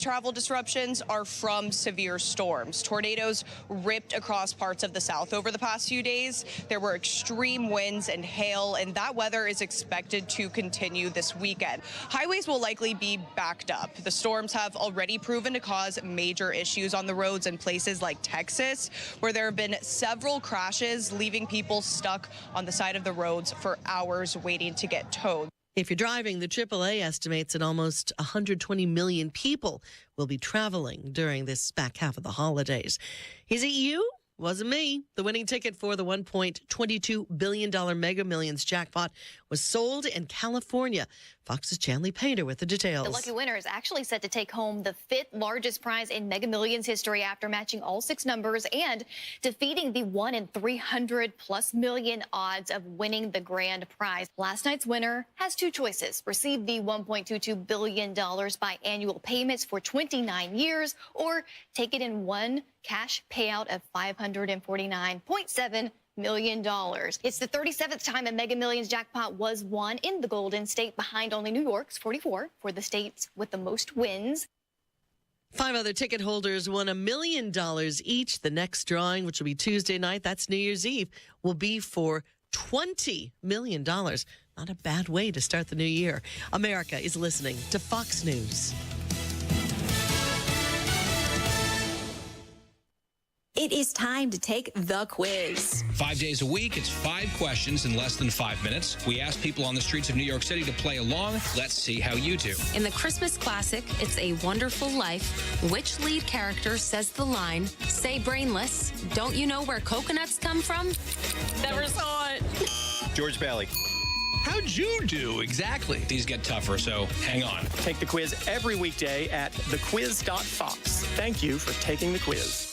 Travel disruptions are from severe storms. Tornadoes ripped across parts of the South over the past few days. There were extreme winds and hail, and that weather is expected to continue this weekend. Highways will likely be backed up. The storms have already proven to cause major issues on the roads in places like Texas, where there have been several crashes, leaving people stuck on the side of the roads for hours waiting to get towed. If you're driving, the AAA estimates that almost 120 million people will be traveling during this back half of the holidays. Is it you? Wasn't me. The winning ticket for the $1.22 billion Mega Millions jackpot was sold in California. Fox's Chanley Painter with the details. The lucky winner is actually set to take home the 5th largest prize in Mega Millions history after matching all 6 numbers and defeating the 1 in 300+ million odds of winning the grand prize. Last night's winner has 2 choices: receive the $1.22 billion by annual payments for 29 years, or take it in one cash payout of $549.7 million. It's the 37th time a Mega Millions jackpot was won in the Golden State, behind only New York's 44 for the states with the most wins. 5 other ticket holders won $1 million each. The next drawing, which will be Tuesday night, that's New Year's Eve, will be for $20 million. Not a bad way to start the new year. America is listening to Fox News. It is time to take the quiz. 5 days a week, it's 5 questions in less than 5 minutes. We ask people on the streets of New York City to play along. Let's see how you do. In the Christmas classic, It's a Wonderful Life, which lead character says the line, "Say brainless, don't you know where coconuts come from?" Never saw it. George Bailey. How'd you do? Exactly. These get tougher, so hang on. Take the quiz every weekday at thequiz.fox. Thank you for taking the quiz.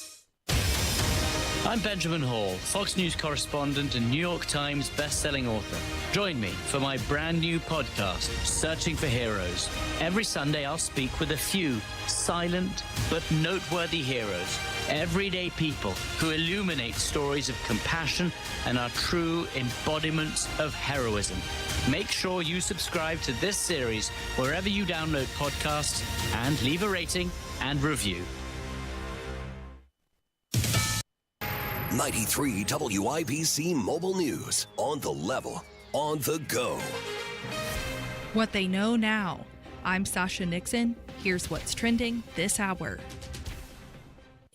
I'm Benjamin Hall, Fox News correspondent and New York Times best-selling author. Join me for my brand new podcast, Searching for Heroes. Every Sunday, I'll speak with a few silent but noteworthy heroes, everyday people who illuminate stories of compassion and are true embodiments of heroism. Make sure you subscribe to this series wherever you download podcasts and leave a rating and review. 93 WIBC Mobile News. On the level, on the go. What they know now. I'm Sasha Nixon. Here's what's trending this hour.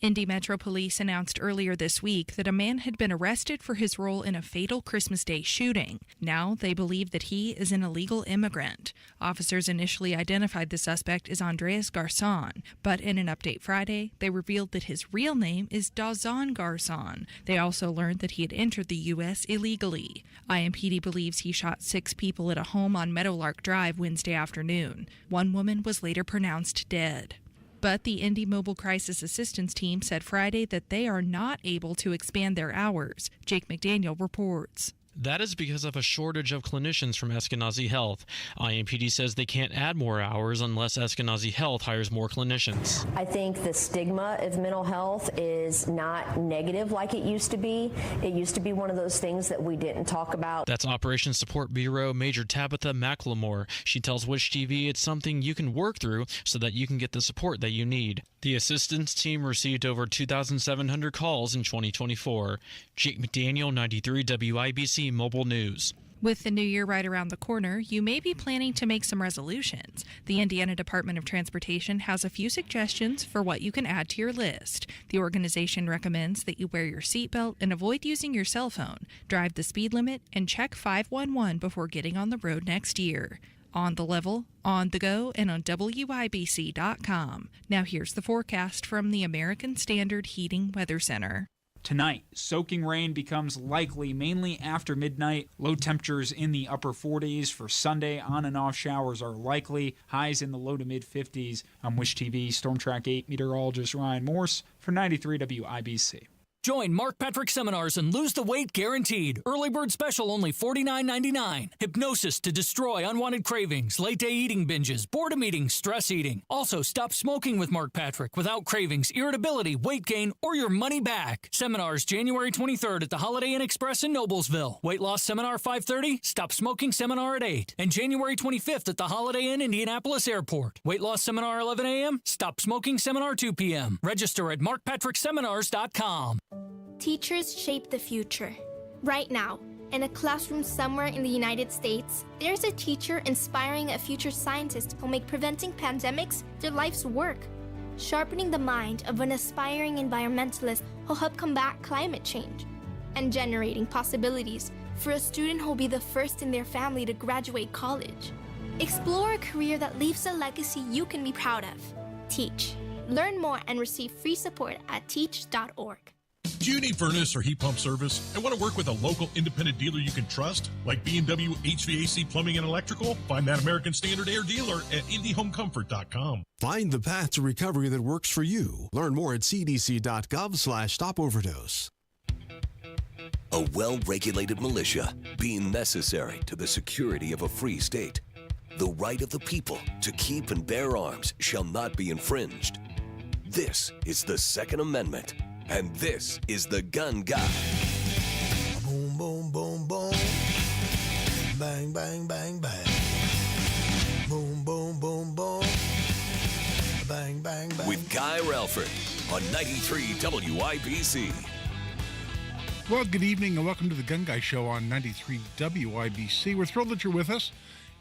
Indy Metro Police announced earlier this week that a man had been arrested for his role in a fatal Christmas Day shooting. Now they believe that he is an illegal immigrant. Officers initially identified the suspect as Andres Garzon, but in an update Friday, they revealed that his real name is Dazan Garzon. They also learned that he had entered the U.S. illegally. IMPD believes he shot 6 people at a home on Meadowlark Drive Wednesday afternoon. One woman was later pronounced dead. But the Indy Mobile Crisis Assistance Team said Friday that they are not able to expand their hours. Jake McDaniel reports. That is because of a shortage of clinicians from Eskenazi Health. IMPD says they can't add more hours unless Eskenazi Health hires more clinicians. I think the stigma of mental health is not negative like it used to be. It used to be one of those things that we didn't talk about. That's Operations Support Bureau Major Tabitha McLemore. She tells Wish TV it's something you can work through so that you can get the support that you need. The assistance team received over 2,700 calls in 2024. Jake McDaniel, 93 WIBC Mobile News. With the new year right around the corner, you may be planning to make some resolutions. The Indiana Department of Transportation has a few suggestions for what you can add to your list. The organization recommends that you wear your seatbelt and avoid using your cell phone, drive the speed limit, and check 511 before getting on the road next year. On the level, on the go, and on WIBC.com. Now here's the forecast from the American Standard Heating Weather Center. Tonight, soaking rain becomes likely mainly after midnight. Low temperatures in the upper 40s. For Sunday, on and off showers are likely. Highs in the low to mid 50s. I'm Wish TV Storm Track 8 meteorologist Ryan Morse for 93 WIBC. Join Mark Patrick Seminars and lose the weight guaranteed. Early bird special only $49.99. Hypnosis to destroy unwanted cravings, late day eating binges, boredom eating, stress eating. Also, stop smoking with Mark Patrick without cravings, irritability, weight gain, or your money back. Seminars January 23rd at the Holiday Inn Express in Noblesville. Weight loss seminar 5:30, stop smoking seminar at 8. And January 25th at the Holiday Inn Indianapolis Airport. Weight loss seminar 11 a.m., stop smoking seminar 2 p.m. Register at markpatrickseminars.com. Teachers shape the future. Right now, in a classroom somewhere in the United States, there's a teacher inspiring a future scientist who'll make preventing pandemics their life's work. Sharpening the mind of an aspiring environmentalist who'll help combat climate change. And generating possibilities for a student who'll be the first in their family to graduate college. Explore a career that leaves a legacy you can be proud of. Teach. Learn more and receive free support at teach.org. Do you need furnace or heat pump service and want to work with a local independent dealer you can trust, like B&W HVAC Plumbing and Electrical? Find that American Standard Air dealer at IndyHomeComfort.com. Find the path to recovery that works for you. Learn more at cdc.gov/stopoverdose. A well-regulated militia being necessary to the security of a free state. The right of the people to keep and bear arms shall not be infringed. This is the Second Amendment, and this is the Gun Guy. Boom, boom, boom, boom. Bang, bang, bang, bang. Boom, boom, boom, boom. Bang, bang, bang. With Guy Relford on 93 WIBC. Well, good evening and welcome to the Gun Guy Show on 93 WIBC. We're thrilled that you're with us,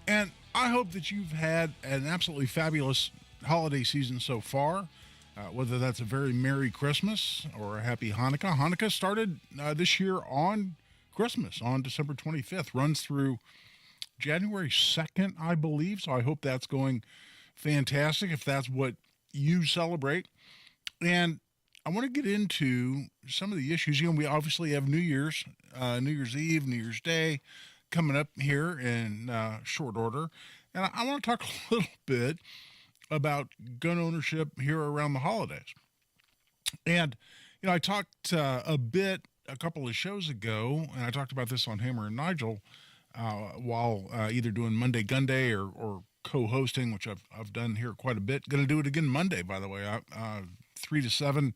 and I hope that you've had an absolutely fabulous holiday season so far, whether that's a very Merry Christmas or a Happy Hanukkah. Hanukkah started this year on Christmas, on December 25th, runs through January 2nd, I believe, so I hope that's going fantastic if that's what you celebrate. And I want to get into some of the issues. You know, we obviously have New Year's Eve, New Year's Day coming up here in short order. And I want to talk a little bit about gun ownership here around the holidays. And, you know, I talked a bit a couple of shows ago, and I talked about this on Hammer and Nigel while either doing Monday Gun Day or co-hosting, which I've done here quite a bit. Going to do it again Monday, by the way. 3 to 7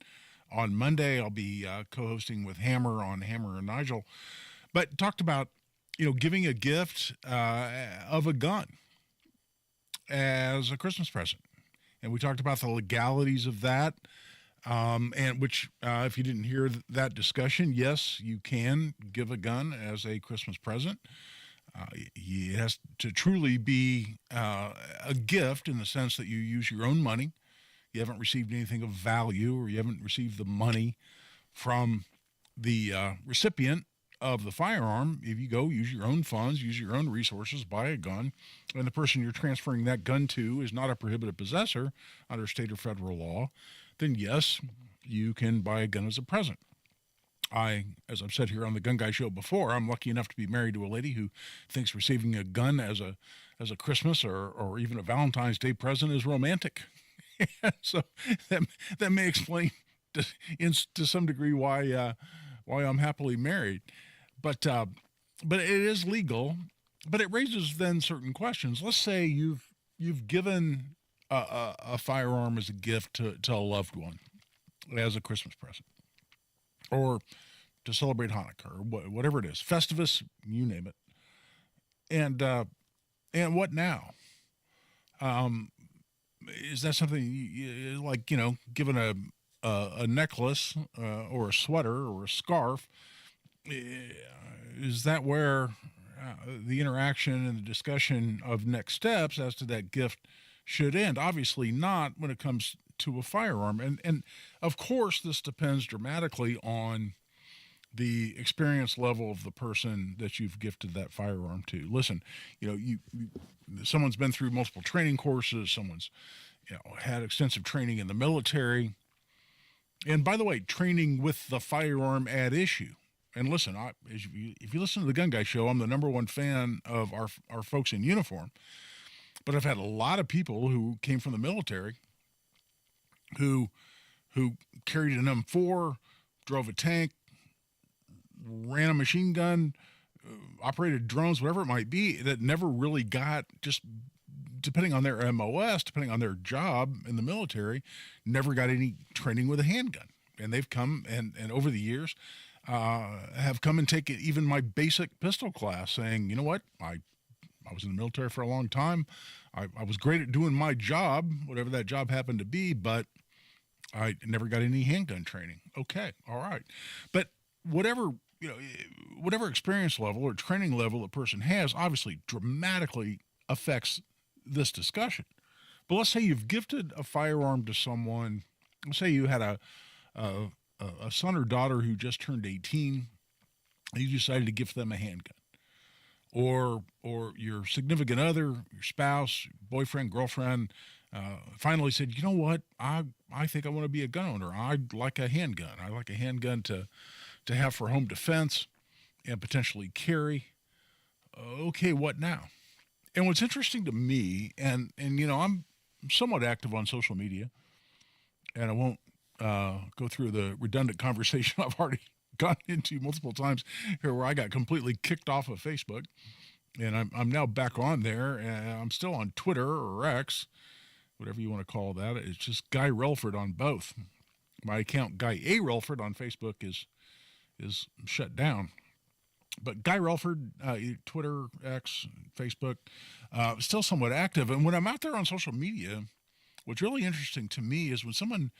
on Monday. I'll be co-hosting with Hammer on Hammer and Nigel. But talked about, you know, giving a gift of a gun as a Christmas present. And we talked about the legalities of that, and which, if you didn't hear that discussion, yes, you can give a gun as a Christmas present. It has to truly be a gift in the sense that you use your own money. You haven't received anything of value, or you haven't received the money from the recipient of the firearm. If you go use your own funds, use your own resources, buy a gun, and the person you're transferring that gun to is not a prohibited possessor under state or federal law, then yes, you can buy a gun as a present. As I've said here on the Gun Guy Show before, I'm lucky enough to be married to a lady who thinks receiving a gun as a Christmas or even a Valentine's Day present is romantic. So that may explain to some degree why I'm happily married. But it is legal. But it raises then certain questions. Let's say you've given a firearm as a gift to a loved one as a Christmas present, or to celebrate Hanukkah, or whatever it is, Festivus, you name it. And what now? Is that something like, you know, given a necklace or a sweater or a scarf? Is that where the interaction and the discussion of next steps as to that gift should end? Obviously not when it comes to a firearm. And of course, this depends dramatically on the experience level of the person that you've gifted that firearm to. Listen, you know, someone's been through multiple training courses, someone's, you know, had extensive training in the military. And by the way, training with the firearm at issue. And listen, if you listen to the Gun Guy Show, I'm the number one fan of our folks in uniform. But I've had a lot of people who came from the military who carried an M4, drove a tank, ran a machine gun, operated drones, whatever it might be, that never really got, just depending on their MOS, depending on their job in the military, never got any training with a handgun. And they've come and over the years have come and taken even my basic pistol class, saying, you know what, I was in the military for a long time. I was great at doing my job, whatever that job happened to be, but I never got any handgun training. Okay, all right. But whatever experience level or training level a person has obviously dramatically affects this discussion. But let's say you've gifted a firearm to someone. Let's say you had a son or daughter who just turned 18, and you decided to gift them a handgun. Or your significant other, your spouse, boyfriend, girlfriend, finally said, you know what, I think I want to be a gun owner. I'd like a handgun. I like a handgun to have for home defense and potentially carry. Okay, what now? And what's interesting to me, and I'm somewhat active on social media, and I won't go through the redundant conversation I've already gotten into multiple times here, where I got completely kicked off of Facebook, and I'm now back on there, and I'm still on Twitter or X, whatever you want to call that. It's just Guy Relford on both. My account, Guy A. Relford, on Facebook is shut down. But Guy Relford, Twitter, X, Facebook, still somewhat active. And when I'm out there on social media, what's really interesting to me is when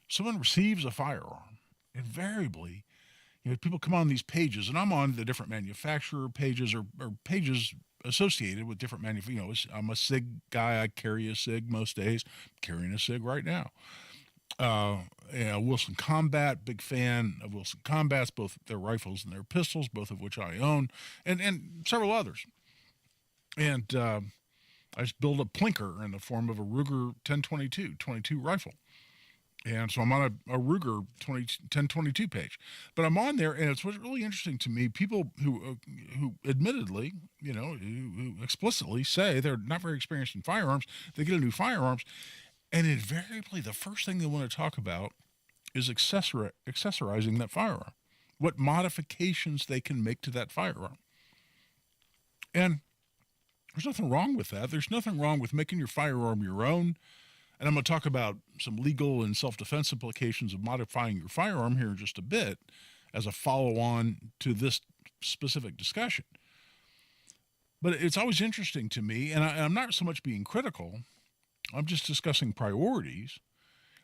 someone receives a firearm, invariably, people come on these pages, and I'm on the different manufacturer pages or pages associated with different manufacturers. I'm a SIG guy. I carry a SIG most days. I'm carrying a SIG right now. Wilson Combat, big fan of Wilson Combats, both their rifles and their pistols, both of which I own, and several others. And I just built a plinker in the form of a Ruger 1022 rifle. And so I'm on a Ruger 1022 page. But I'm on there, and it's what's really interesting to me, people who admittedly, who explicitly say they're not very experienced in firearms, they get into firearms, and invariably the first thing they want to talk about is accessorizing that firearm, what modifications they can make to that firearm. And there's nothing wrong with that. There's nothing wrong with making your firearm your own. And I'm going to talk about some legal and self-defense implications of modifying your firearm here in just a bit as a follow-on to this specific discussion. But it's always interesting to me, and I'm not so much being critical, I'm just discussing priorities.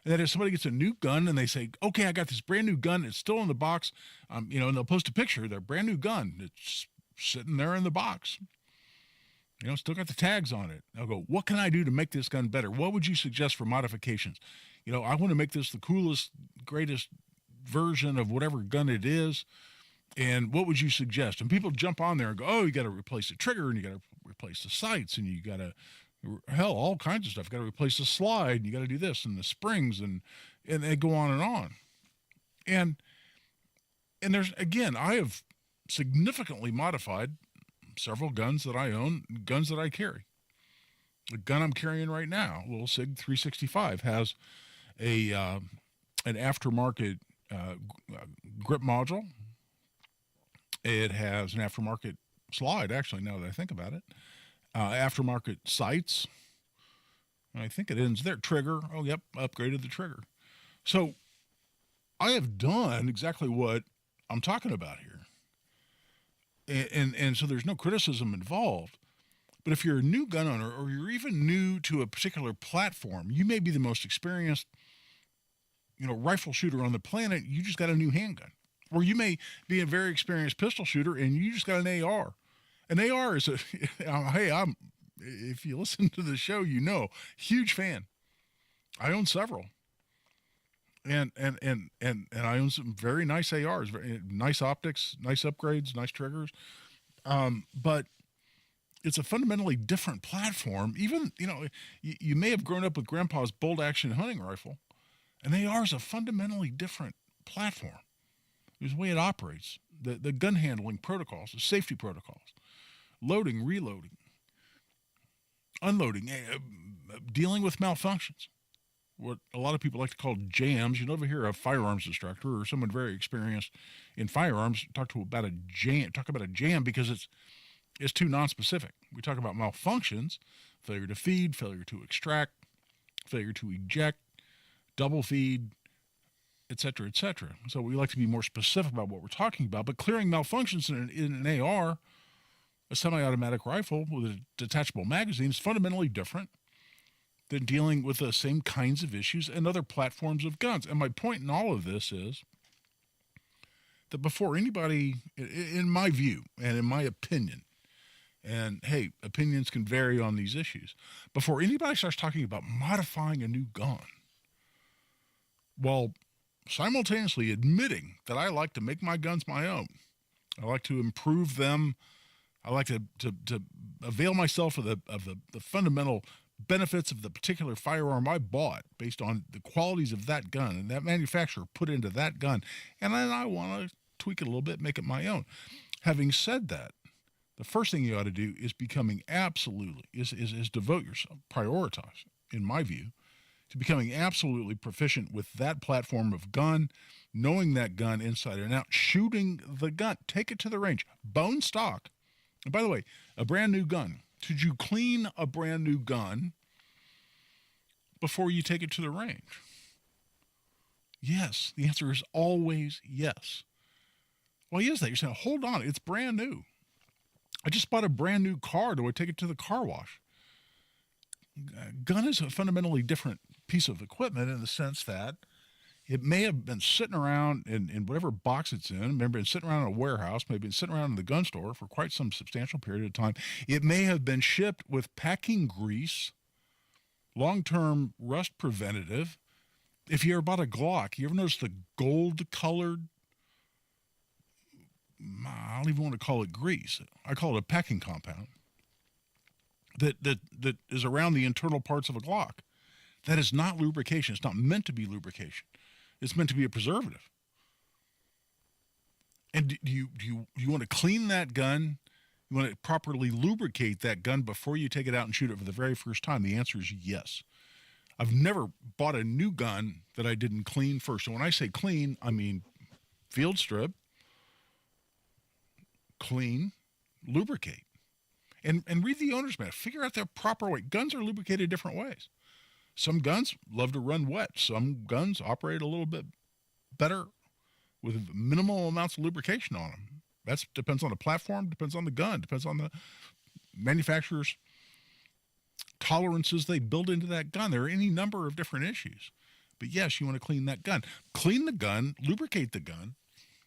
And that if somebody gets a new gun and they say, okay, I got this brand new gun, it's still in the box, and they'll post a picture of their brand new gun. It's sitting there in the box. Still got the tags on it. I'll go, what can I do to make this gun better? What would you suggest for modifications? I want to make this the coolest, greatest version of whatever gun it is. And what would you suggest? And people jump on there and go, oh, you got to replace the trigger, and you got to replace the sights, and you got to, all kinds of stuff. You got to replace the slide, and you got to do this, and the springs, and they go on and on. And there's, again, I have significantly modified several guns that I own, guns that I carry. The gun I'm carrying right now, little SIG 365, has an aftermarket grip module. It has an aftermarket slide, actually, now that I think about it. Aftermarket sights. And I think it ends there. Trigger. Oh, yep, upgraded the trigger. So I have done exactly what I'm talking about here. And so there's no criticism involved. But if you're a new gun owner, or you're even new to a particular platform, you may be the most experienced, rifle shooter on the planet. You just got a new handgun. Or you may be a very experienced pistol shooter and you just got an AR. An AR is if you listen to the show, huge fan. I own several. And I own some very nice ARs, very nice optics, nice upgrades, nice triggers. But it's a fundamentally different platform. Even, you may have grown up with grandpa's bolt action hunting rifle, and AR is a fundamentally different platform. There's the way it operates, the gun handling protocols, the safety protocols, loading, reloading, unloading, dealing with malfunctions. what a lot of people like to call jams. You never hear a firearms instructor or someone very experienced in firearms talk about a jam because it's too nonspecific. We talk about malfunctions, failure to feed, failure to extract, failure to eject, double feed, et cetera, et cetera. So we like to be more specific about what we're talking about. But clearing malfunctions in an AR, a semi-automatic rifle with a detachable magazine, is fundamentally different than dealing with the same kinds of issues and other platforms of guns. And my point in all of this is that before anybody, in my view and in my opinion, and hey, opinions can vary on these issues, before anybody starts talking about modifying a new gun, while simultaneously admitting that I like to make my guns my own, I like to improve them, I like to avail myself of the fundamental benefits of the particular firearm I bought based on the qualities of that gun and that manufacturer put into that gun, and then I want to tweak it a little bit, make it my own. Having said that, the first thing you ought to do is is devote yourself, prioritize, in my view, to becoming absolutely proficient with that platform of gun, knowing that gun inside and out, shooting the gun, take it to the range, bone stock. And by the way, a brand new gun. Should you clean a brand new gun before you take it to the range? Yes. The answer is always yes. Why is that? You're saying, hold on, it's brand new. I just bought a brand new car. Do I take it to the car wash? Gun is a fundamentally different piece of equipment in the sense that it may have been sitting around in whatever box it's in. Maybe been sitting around in a warehouse, maybe been sitting around in the gun store for quite some substantial period of time. It may have been shipped with packing grease, long-term rust preventative. If you ever bought a Glock, you ever notice the gold-colored, I don't even want to call it grease. I call it a packing compound that is around the internal parts of a Glock. That is not lubrication. It's not meant to be lubrication. It's meant to be a preservative. And do you want to clean that gun? You want to properly lubricate that gun before you take it out and shoot it for the very first time? The answer is yes. I've never bought a new gun that I didn't clean first. So when I say clean, I mean field strip, clean, lubricate. And read the owner's manual. Figure out the proper way. Guns are lubricated different ways. Some guns love to run wet. Some guns operate a little bit better with minimal amounts of lubrication on them. That depends on the platform, depends on the gun, depends on the manufacturer's tolerances they build into that gun. There are any number of different issues. But yes, you want to clean that gun. Clean the gun, lubricate the gun,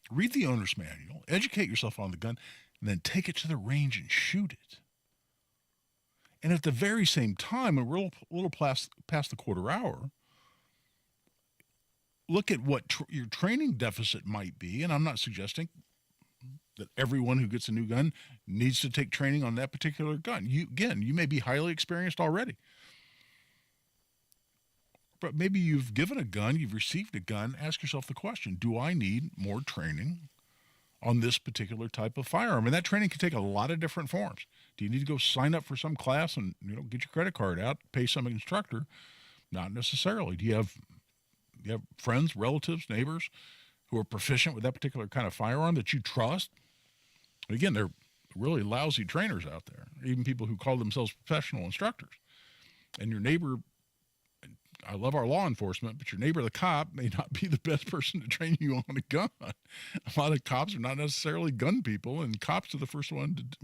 read the owner's manual, educate yourself on the gun, and then take it to the range and shoot it. And at the very same time, when we're a little past the quarter hour, look at what your training deficit might be. And I'm not suggesting that everyone who gets a new gun needs to take training on that particular gun. You may be highly experienced already. But maybe you've given a gun, you've received a gun. Ask yourself the question, do I need more training on this particular type of firearm? And that training can take a lot of different forms. Do you need to go sign up for some class and get your credit card out, pay some instructor? Not necessarily. Do you have friends, relatives, neighbors who are proficient with that particular kind of firearm that you trust? Again, they're really lousy trainers out there, even people who call themselves professional instructors. And your neighbor, I love our law enforcement, but your neighbor, the cop, may not be the best person to train you on a gun. A lot of cops are not necessarily gun people, and cops are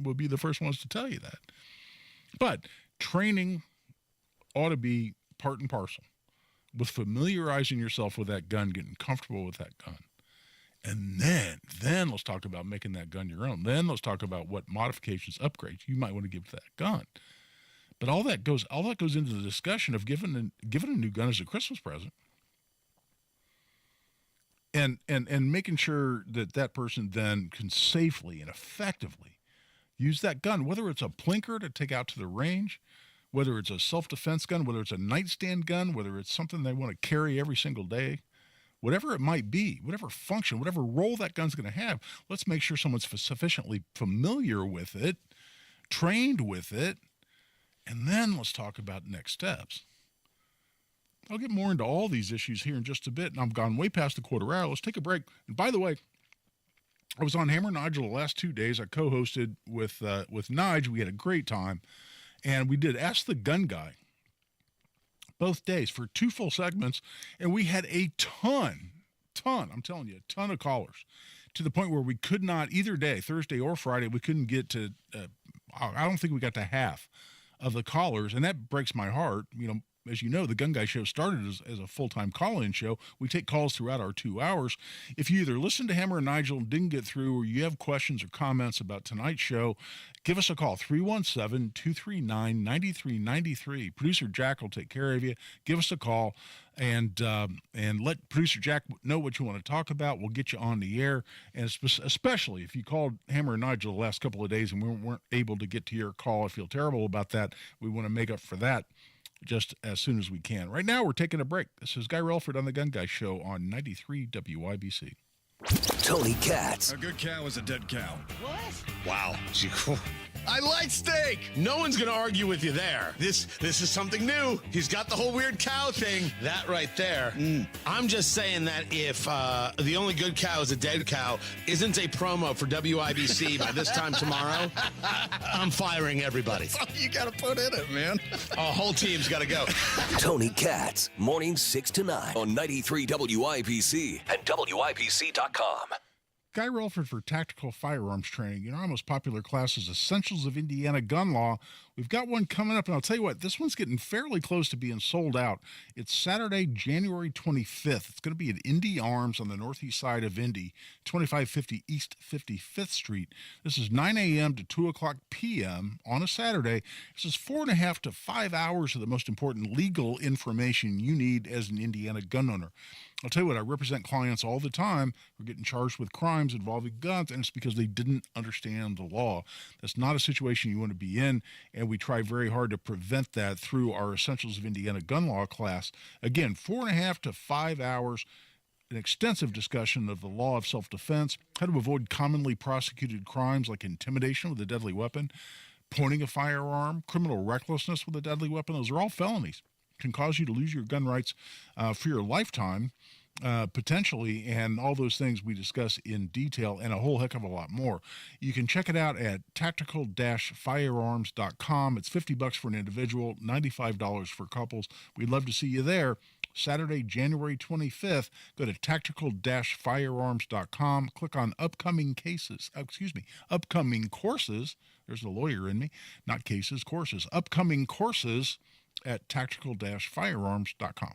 will be the first ones to tell you that. But training ought to be part and parcel with familiarizing yourself with that gun, getting comfortable with that gun. And then let's talk about making that gun your own. Then let's talk about what modifications, upgrades you might want to give to that gun. But all that goes into the discussion of giving a new gun as a Christmas present, and making sure that person then can safely and effectively use that gun, whether it's a plinker to take out to the range, whether it's a self-defense gun, whether it's a nightstand gun, whether it's something they want to carry every single day, whatever it might be, whatever function, whatever role that gun's going to have. Let's make sure someone's sufficiently familiar with it, trained with it. And then let's talk about next steps. I'll get more into all these issues here in just a bit, and I've gone way past the quarter hour. Let's take a break. And by the way, I was on Hammer and Nigel the last 2 days. I co-hosted with Nigel. We had a great time, and we did Ask the Gun Guy both days for 2 full segments, and we had a ton, I'm telling you, a ton of callers, to the point where we could not, either day, Thursday or Friday, we couldn't get to, I don't think we got to half of the callers, and that breaks my heart. You know, as you know, the Gun Guy Show started as a full-time call-in show. We take calls throughout our 2 hours. If you either listened to Hammer and Nigel and didn't get through, or you have questions or comments about tonight's show, give us a call, 317-239-9393. Producer Jack will take care of you. Give us a call and let Producer Jack know what you want to talk about. We'll get you on the air. And especially if you called Hammer and Nigel the last couple of days and we weren't able to get to your call, I feel terrible about that. We want to make up for that just as soon as we can. Right now, we're taking a break. This is Guy Relford on The Gun Guy Show on 93 WIBC. Tony Katz. A good cow is a dead cow. What? Wow. I like steak. No one's going to argue with you there. This is something new. He's got the whole weird cow thing. That right there. I'm just saying that if the only good cow is a dead cow isn't a promo for WIBC by this time tomorrow, I'm firing everybody. That's all you got to put in it, man. Our whole team's got to go. Tony Katz, mornings 6 to 9 on 93 WIBC and WIBC.com. Guy Relford for Tactical Firearms Training. You know, our most popular class is Essentials of Indiana Gun Law. We've got one coming up, and I'll tell you what, this one's getting fairly close to being sold out. It's Saturday, January 25th. It's going to be at Indy Arms on the northeast side of Indy, 2550 East 55th Street. This is 9 a.m. to 2 o'clock p.m. on a Saturday. This is 4.5 to 5 hours of the most important legal information you need as an Indiana gun owner. I'll tell you what, I represent clients all the time who are getting charged with crimes involving guns, and it's because they didn't understand the law. That's not a situation you want to be in, and we try very hard to prevent that through our Essentials of Indiana Gun Law class. Again, 4.5 to 5 hours, an extensive discussion of the law of self-defense, how to avoid commonly prosecuted crimes like intimidation with a deadly weapon, pointing a firearm, criminal recklessness with a deadly weapon. Those are all felonies. Can cause you to lose your gun rights for your lifetime, potentially, and all those things we discuss in detail and a whole heck of a lot more. You can check it out at tactical-firearms.com. It's $50 for an individual, $95 for couples. We'd love to see you there. Saturday, January 25th, go to tactical-firearms.com, click on upcoming courses. There's a lawyer in me, not cases, courses. Upcoming courses at tactical-firearms.com.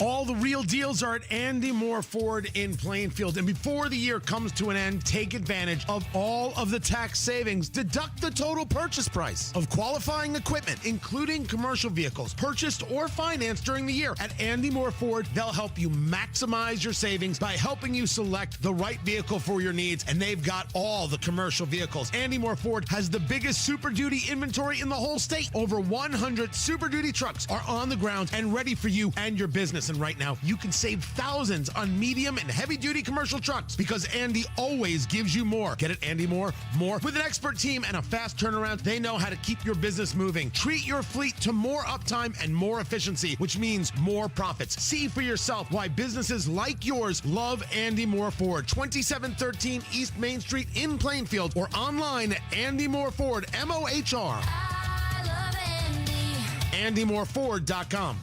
All the real deals are at Andy Moore Ford in Plainfield. And before the year comes to an end, take advantage of all of the tax savings. Deduct the total purchase price of qualifying equipment, including commercial vehicles, purchased or financed during the year. At Andy Moore Ford, they'll help you maximize your savings by helping you select the right vehicle for your needs. And they've got all the commercial vehicles. Andy Moore Ford has the biggest Super Duty inventory in the whole state. Over 100 Super Duty trucks are on the ground and ready for you and your business. And right now, you can save thousands on medium and heavy-duty commercial trucks because Andy always gives you more. Get it, Andy Moore? More. With an expert team and a fast turnaround, they know how to keep your business moving. Treat your fleet to more uptime and more efficiency, which means more profits. See for yourself why businesses like yours love Andy Moore Ford. 2713 East Main Street in Plainfield or online at Andy Moore Ford, M-O-H-R. I love Andy. AndyMooreFord.com.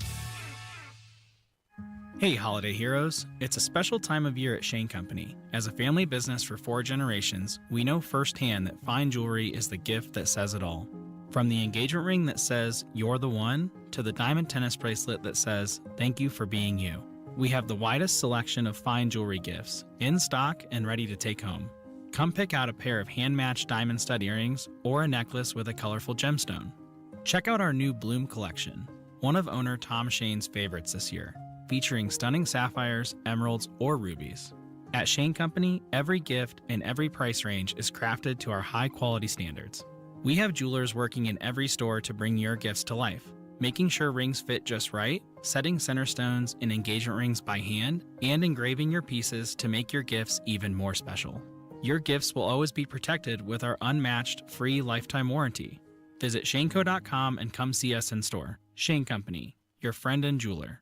Hey, holiday heroes. It's a special time of year at Shane Company. As a family business for 4 generations, we know firsthand that fine jewelry is the gift that says it all. From the engagement ring that says, "You're the one," to the diamond tennis bracelet that says, "Thank you for being you." We have the widest selection of fine jewelry gifts, in stock and ready to take home. Come pick out a pair of hand-matched diamond stud earrings or a necklace with a colorful gemstone. Check out our new Bloom collection, one of owner Tom Shane's favorites this year, featuring stunning sapphires, emeralds, or rubies. At Shane Company, every gift and every price range is crafted to our high-quality standards. We have jewelers working in every store to bring your gifts to life, making sure rings fit just right, setting center stones and engagement rings by hand, and engraving your pieces to make your gifts even more special. Your gifts will always be protected with our unmatched free lifetime warranty. Visit shaneco.com and come see us in store. Shane Company, your friend and jeweler.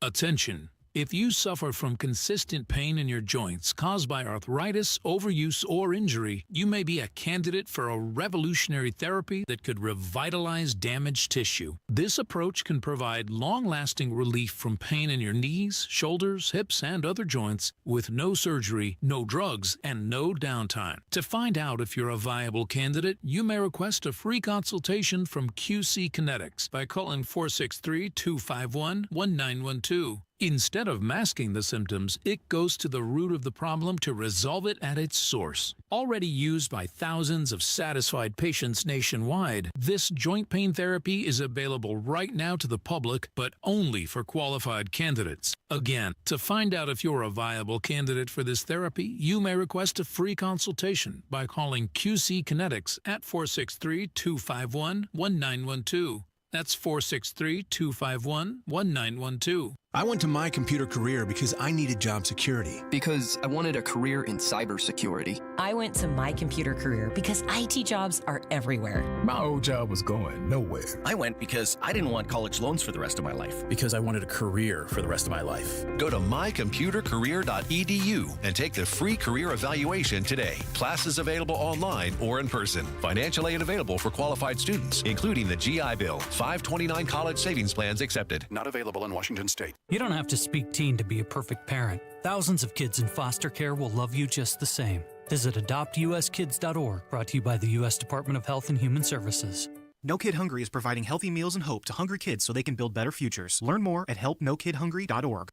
Attention! If you suffer from consistent pain in your joints caused by arthritis, overuse, or injury, you may be a candidate for a revolutionary therapy that could revitalize damaged tissue. This approach can provide long-lasting relief from pain in your knees, shoulders, hips, and other joints with no surgery, no drugs, and no downtime. To find out if you're a viable candidate, you may request a free consultation from QC Kinetics by calling 463-251-1912. Instead of masking the symptoms, it goes to the root of the problem to resolve it at its source. Already used by thousands of satisfied patients nationwide, this joint pain therapy is available right now to the public, but only for qualified candidates. Again, to find out if you're a viable candidate for this therapy, you may request a free consultation by calling QC Kinetics at 463-251-1912. That's 463-251-1912. I went to My Computer Career because I needed job security. Because I wanted a career in cybersecurity. I went to My Computer Career because IT jobs are everywhere. My old job was going nowhere. I went because I didn't want college loans for the rest of my life. Because I wanted a career for the rest of my life. Go to mycomputercareer.edu and take the free career evaluation today. Classes available online or in person. Financial aid available for qualified students, including the GI Bill. 529 college savings plans accepted. Not available in Washington State. You don't have to speak teen to be a perfect parent. Thousands of kids in foster care will love you just the same. Visit adoptuskids.org, brought to you by the U.S. Department of Health and Human Services. No Kid Hungry is providing healthy meals and hope to hungry kids so they can build better futures. Learn more at helpnokidhungry.org.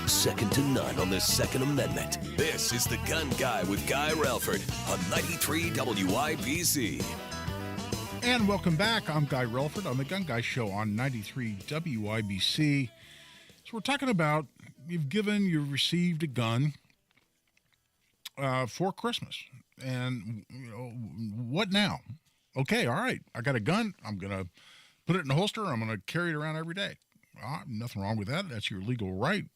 Second to none on the Second Amendment. This is The Gun Guy with Guy Relford on 93 WIBC. And welcome back. I'm Guy Relford on The Gun Guy Show on 93 WIBC. So we're talking about you've received a gun for Christmas. And, what now? Okay, all right. I got a gun. I'm going to put it in a holster. I'm going to carry it around every day. Nothing wrong with that. That's your legal right.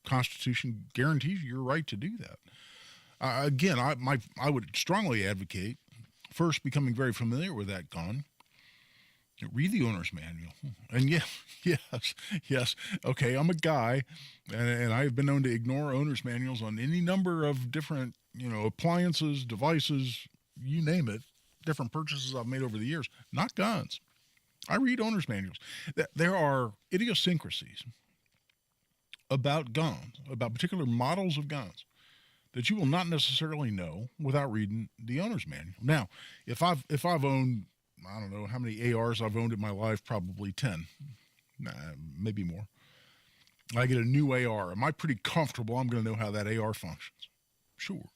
Constitution guarantees your right to do that. Again, I would strongly advocate first becoming very familiar with that gun. Read the owner's manual. And yes. Okay, I'm a guy, and I've been known to ignore owner's manuals on any number of different, appliances, devices, you name it, different purchases I've made over the years. Not guns. I read owner's manuals. There are idiosyncrasies about guns, about particular models of guns, that you will not necessarily know without reading the owner's manual. Now, if I've owned, I don't know how many ARs I've owned in my life, probably 10, maybe more. I get a new AR. Am I pretty comfortable I'm going to know how that AR functions? Sure.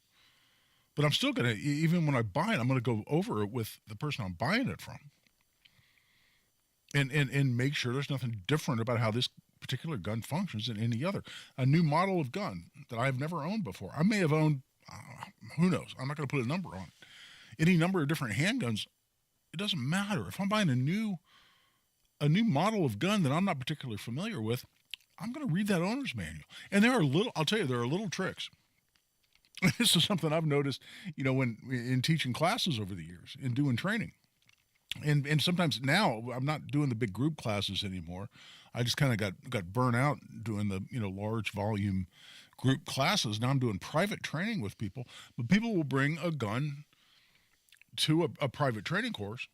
But I'm still going to, even when I buy it, I'm going to go over it with the person I'm buying it from. And make sure there's nothing different about how this particular gun functions than any other. A new model of gun that I've never owned before. I may have owned, who knows? I'm not going to put a number on it. Any number of different handguns. It doesn't matter. If I'm buying a new model of gun that I'm not particularly familiar with, I'm going to read that owner's manual. And I'll tell you, there are little tricks. This is something I've noticed, when in teaching classes over the years, in doing training. And sometimes now I'm not doing the big group classes anymore. I just kind of got burnt out doing the, large volume group classes. Now I'm doing private training with people, but people will bring a gun to a private training course.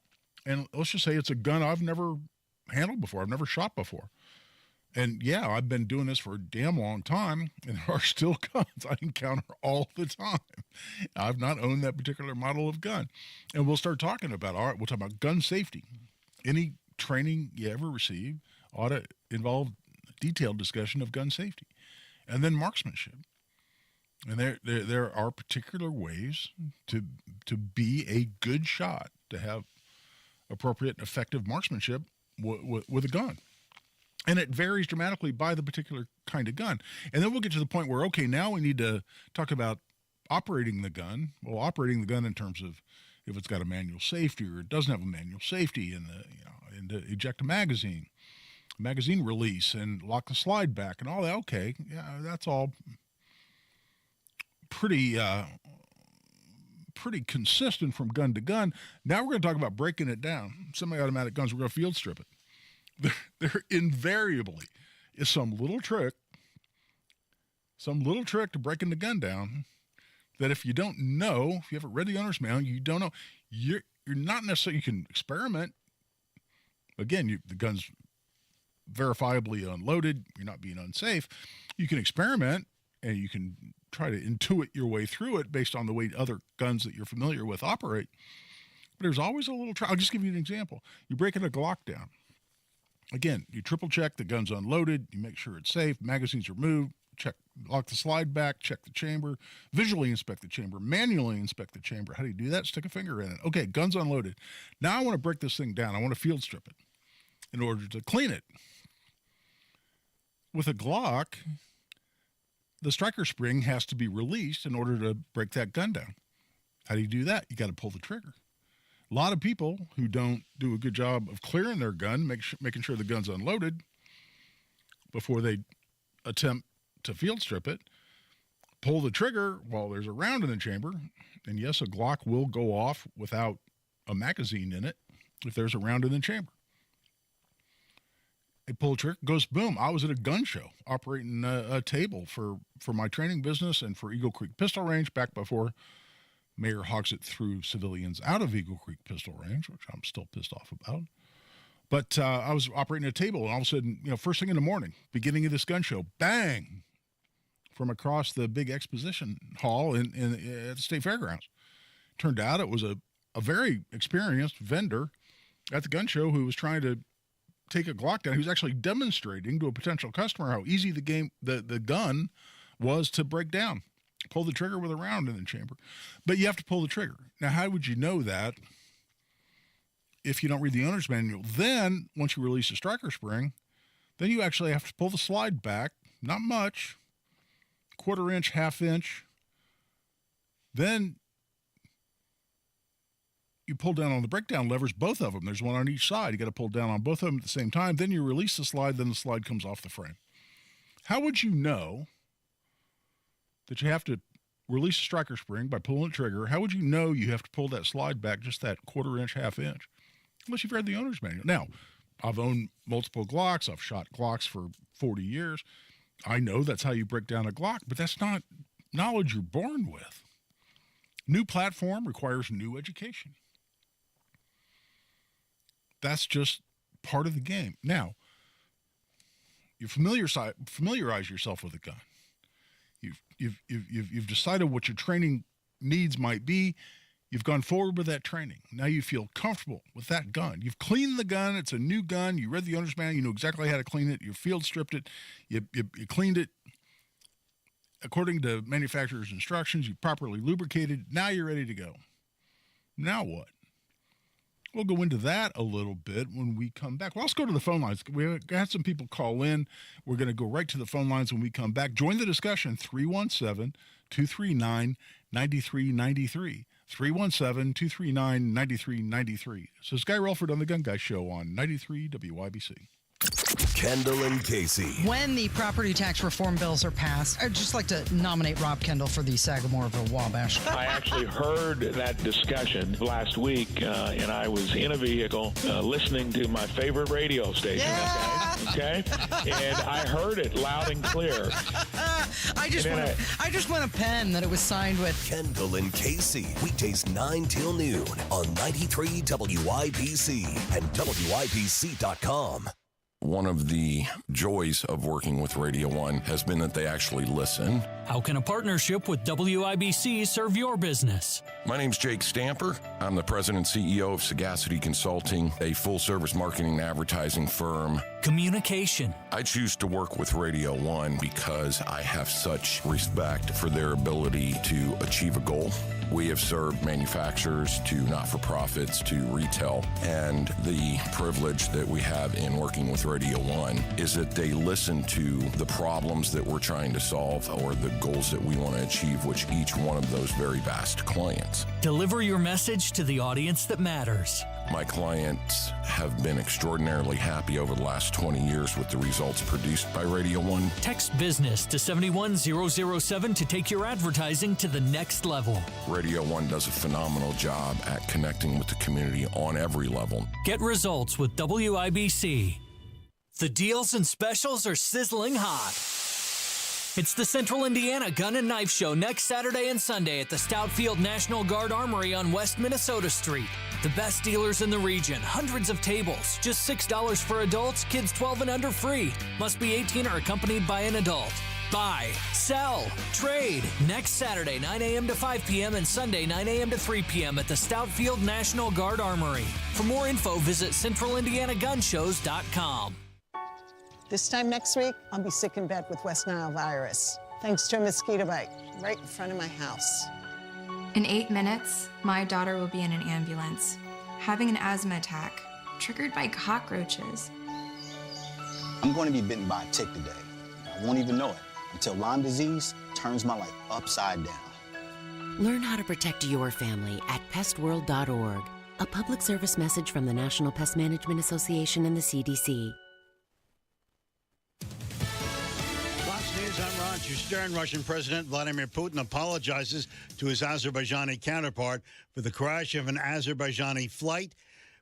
And let's just say it's a gun I've never handled before. I've never shot before. And yeah, I've been doing this for a damn long time, and there are still guns I encounter all the time. I've not owned that particular model of gun. And we'll start talking about, all right, we'll talk about gun safety. Any training you ever receive ought to involve detailed discussion of gun safety. And then marksmanship. And there are particular ways to be a good shot, to have appropriate and effective marksmanship with a gun. And it varies dramatically by the particular kind of gun. And then we'll get to the point where, okay, now we need to talk about operating the gun. Well, operating the gun in terms of if it's got a manual safety or it doesn't have a manual safety, and to eject a magazine release and lock the slide back and all that. Okay, yeah, that's all pretty consistent from gun to gun. Now we're going to talk about breaking it down. Semi-automatic guns, we're going to field strip it. there invariably is some little trick to breaking the gun down that if you don't know, if you haven't read the owner's manual, you don't know. You're not necessarily, you can experiment. Again, the gun's verifiably unloaded. You're not being unsafe. You can experiment and you can try to intuit your way through it based on the way other guns that you're familiar with operate. But there's always a little I'll just give you an example. You're breaking a Glock down. Again, you triple check the gun's unloaded. You make sure it's safe. Magazines are removed. Lock the slide back, check the chamber, visually inspect the chamber, manually inspect the chamber. How do you do that? Stick a finger in it. Okay, gun's unloaded. Now I want to break this thing down. I want to field strip it in order to clean it. With a Glock, the striker spring has to be released in order to break that gun down. How do you do that? You got to pull the trigger. A lot of people who don't do a good job of clearing their gun, making sure the gun's unloaded before they attempt to field strip it, pull the trigger while there's a round in the chamber. And yes, a Glock will go off without a magazine in it if there's a round in the chamber. They pull the trigger, goes boom. I was at a gun show operating a table for my training business and for Eagle Creek Pistol Range back before Mayor Hogsett threw civilians out of Eagle Creek Pistol Range, which I'm still pissed off about. But I was operating a table, and all of a sudden, first thing in the morning, beginning of this gun show, bang, from across the big exposition hall at the State Fairgrounds. Turned out it was a very experienced vendor at the gun show who was trying to take a Glock down. He was actually demonstrating to a potential customer how easy the gun was to break down. Pull the trigger with a round in the chamber. But you have to pull the trigger. Now, how would you know that if you don't read the owner's manual? Then, once you release the striker spring, then you actually have to pull the slide back, not much, 1/4 inch, 1/2 inch. Then you pull down on the breakdown levers, both of them. There's one on each side. You got to pull down on both of them at the same time. Then you release the slide, then the slide comes off the frame. How would you know that you have to release the striker spring by pulling the trigger? How would you know you have to pull that slide back just that 1/4 inch, 1/2 inch? Unless you've read the owner's manual. Now, I've owned multiple Glocks. I've shot Glocks for 40 years. I know that's how you break down a Glock, but that's not knowledge you're born with. New platform requires new education. That's just part of the game. Now, you familiarize yourself with a gun. You've decided what your training needs might be. You've gone forward with that training. Now you feel comfortable with that gun. You've cleaned the gun. It's a new gun. You read the owner's manual. You know exactly how to clean it. You field stripped it. You cleaned it according to manufacturer's instructions. You properly lubricated. Now you're ready to go. Now what? We'll go into that a little bit when we come back. Well, let's go to the phone lines. We had some people call in. We're going to go right to the phone lines when we come back. Join the discussion, 317-239-9393. 317-239-9393. So it's Guy Relford on The Gun Guy Show on 93 WIBC. Kendall and Casey. When the property tax reform bills are passed, I'd just like to nominate Rob Kendall for the Sagamoreville Wabash. I actually heard that discussion last week, and I was in a vehicle listening to my favorite radio station, okay? And I heard it loud and clear. I just want a pen that it was signed with. Kendall and Casey, weekdays 9 till noon on 93 WIBC and WIBC.com. One of the joys of working with Radio 1 has been that they actually listen. How can a partnership with WIBC serve your business? My name's Jake Stamper. I'm the president and CEO of Sagacity Consulting, a full-service marketing and advertising firm. Communication. I choose to work with Radio 1 because I have such respect for their ability to achieve a goal. We have served manufacturers to not-for-profits to retail, and the privilege that we have in working with Radio 1 is that they listen to the problems that we're trying to solve or the goals that we want to achieve, which each one of those very vast clients. Deliver your message to the audience that matters. My clients have been extraordinarily happy over the last 20 years with the results produced by Radio 1. Text business to 71007 to take your advertising to the next level. Radio 1 does a phenomenal job at connecting with the community on every level. Get results with WIBC. The deals and specials are sizzling hot. It's the Central Indiana Gun and Knife Show next Saturday and Sunday at the Stoutfield National Guard Armory on West Minnesota Street. The best dealers in the region, hundreds of tables, just $6 for adults, kids 12 and under free. Must be 18 or accompanied by an adult. Buy, sell, trade. Next Saturday, 9 a.m. to 5 p.m. and Sunday, 9 a.m. to 3 p.m. at the Stoutfield National Guard Armory. For more info, visit CentralIndianaGunShows.com. This time next week, I'll be sick in bed with West Nile virus, thanks to a mosquito bite right in front of my house. In 8 minutes, my daughter will be in an ambulance, having an asthma attack, triggered by cockroaches. I'm going to be bitten by a tick today. I won't even know it until Lyme disease turns my life upside down. Learn how to protect your family at pestworld.org. A public service message from the National Pest Management Association and the CDC. Fox News, I'm Roger Stern. Russian President Vladimir Putin apologizes to his Azerbaijani counterpart for the crash of an Azerbaijani flight.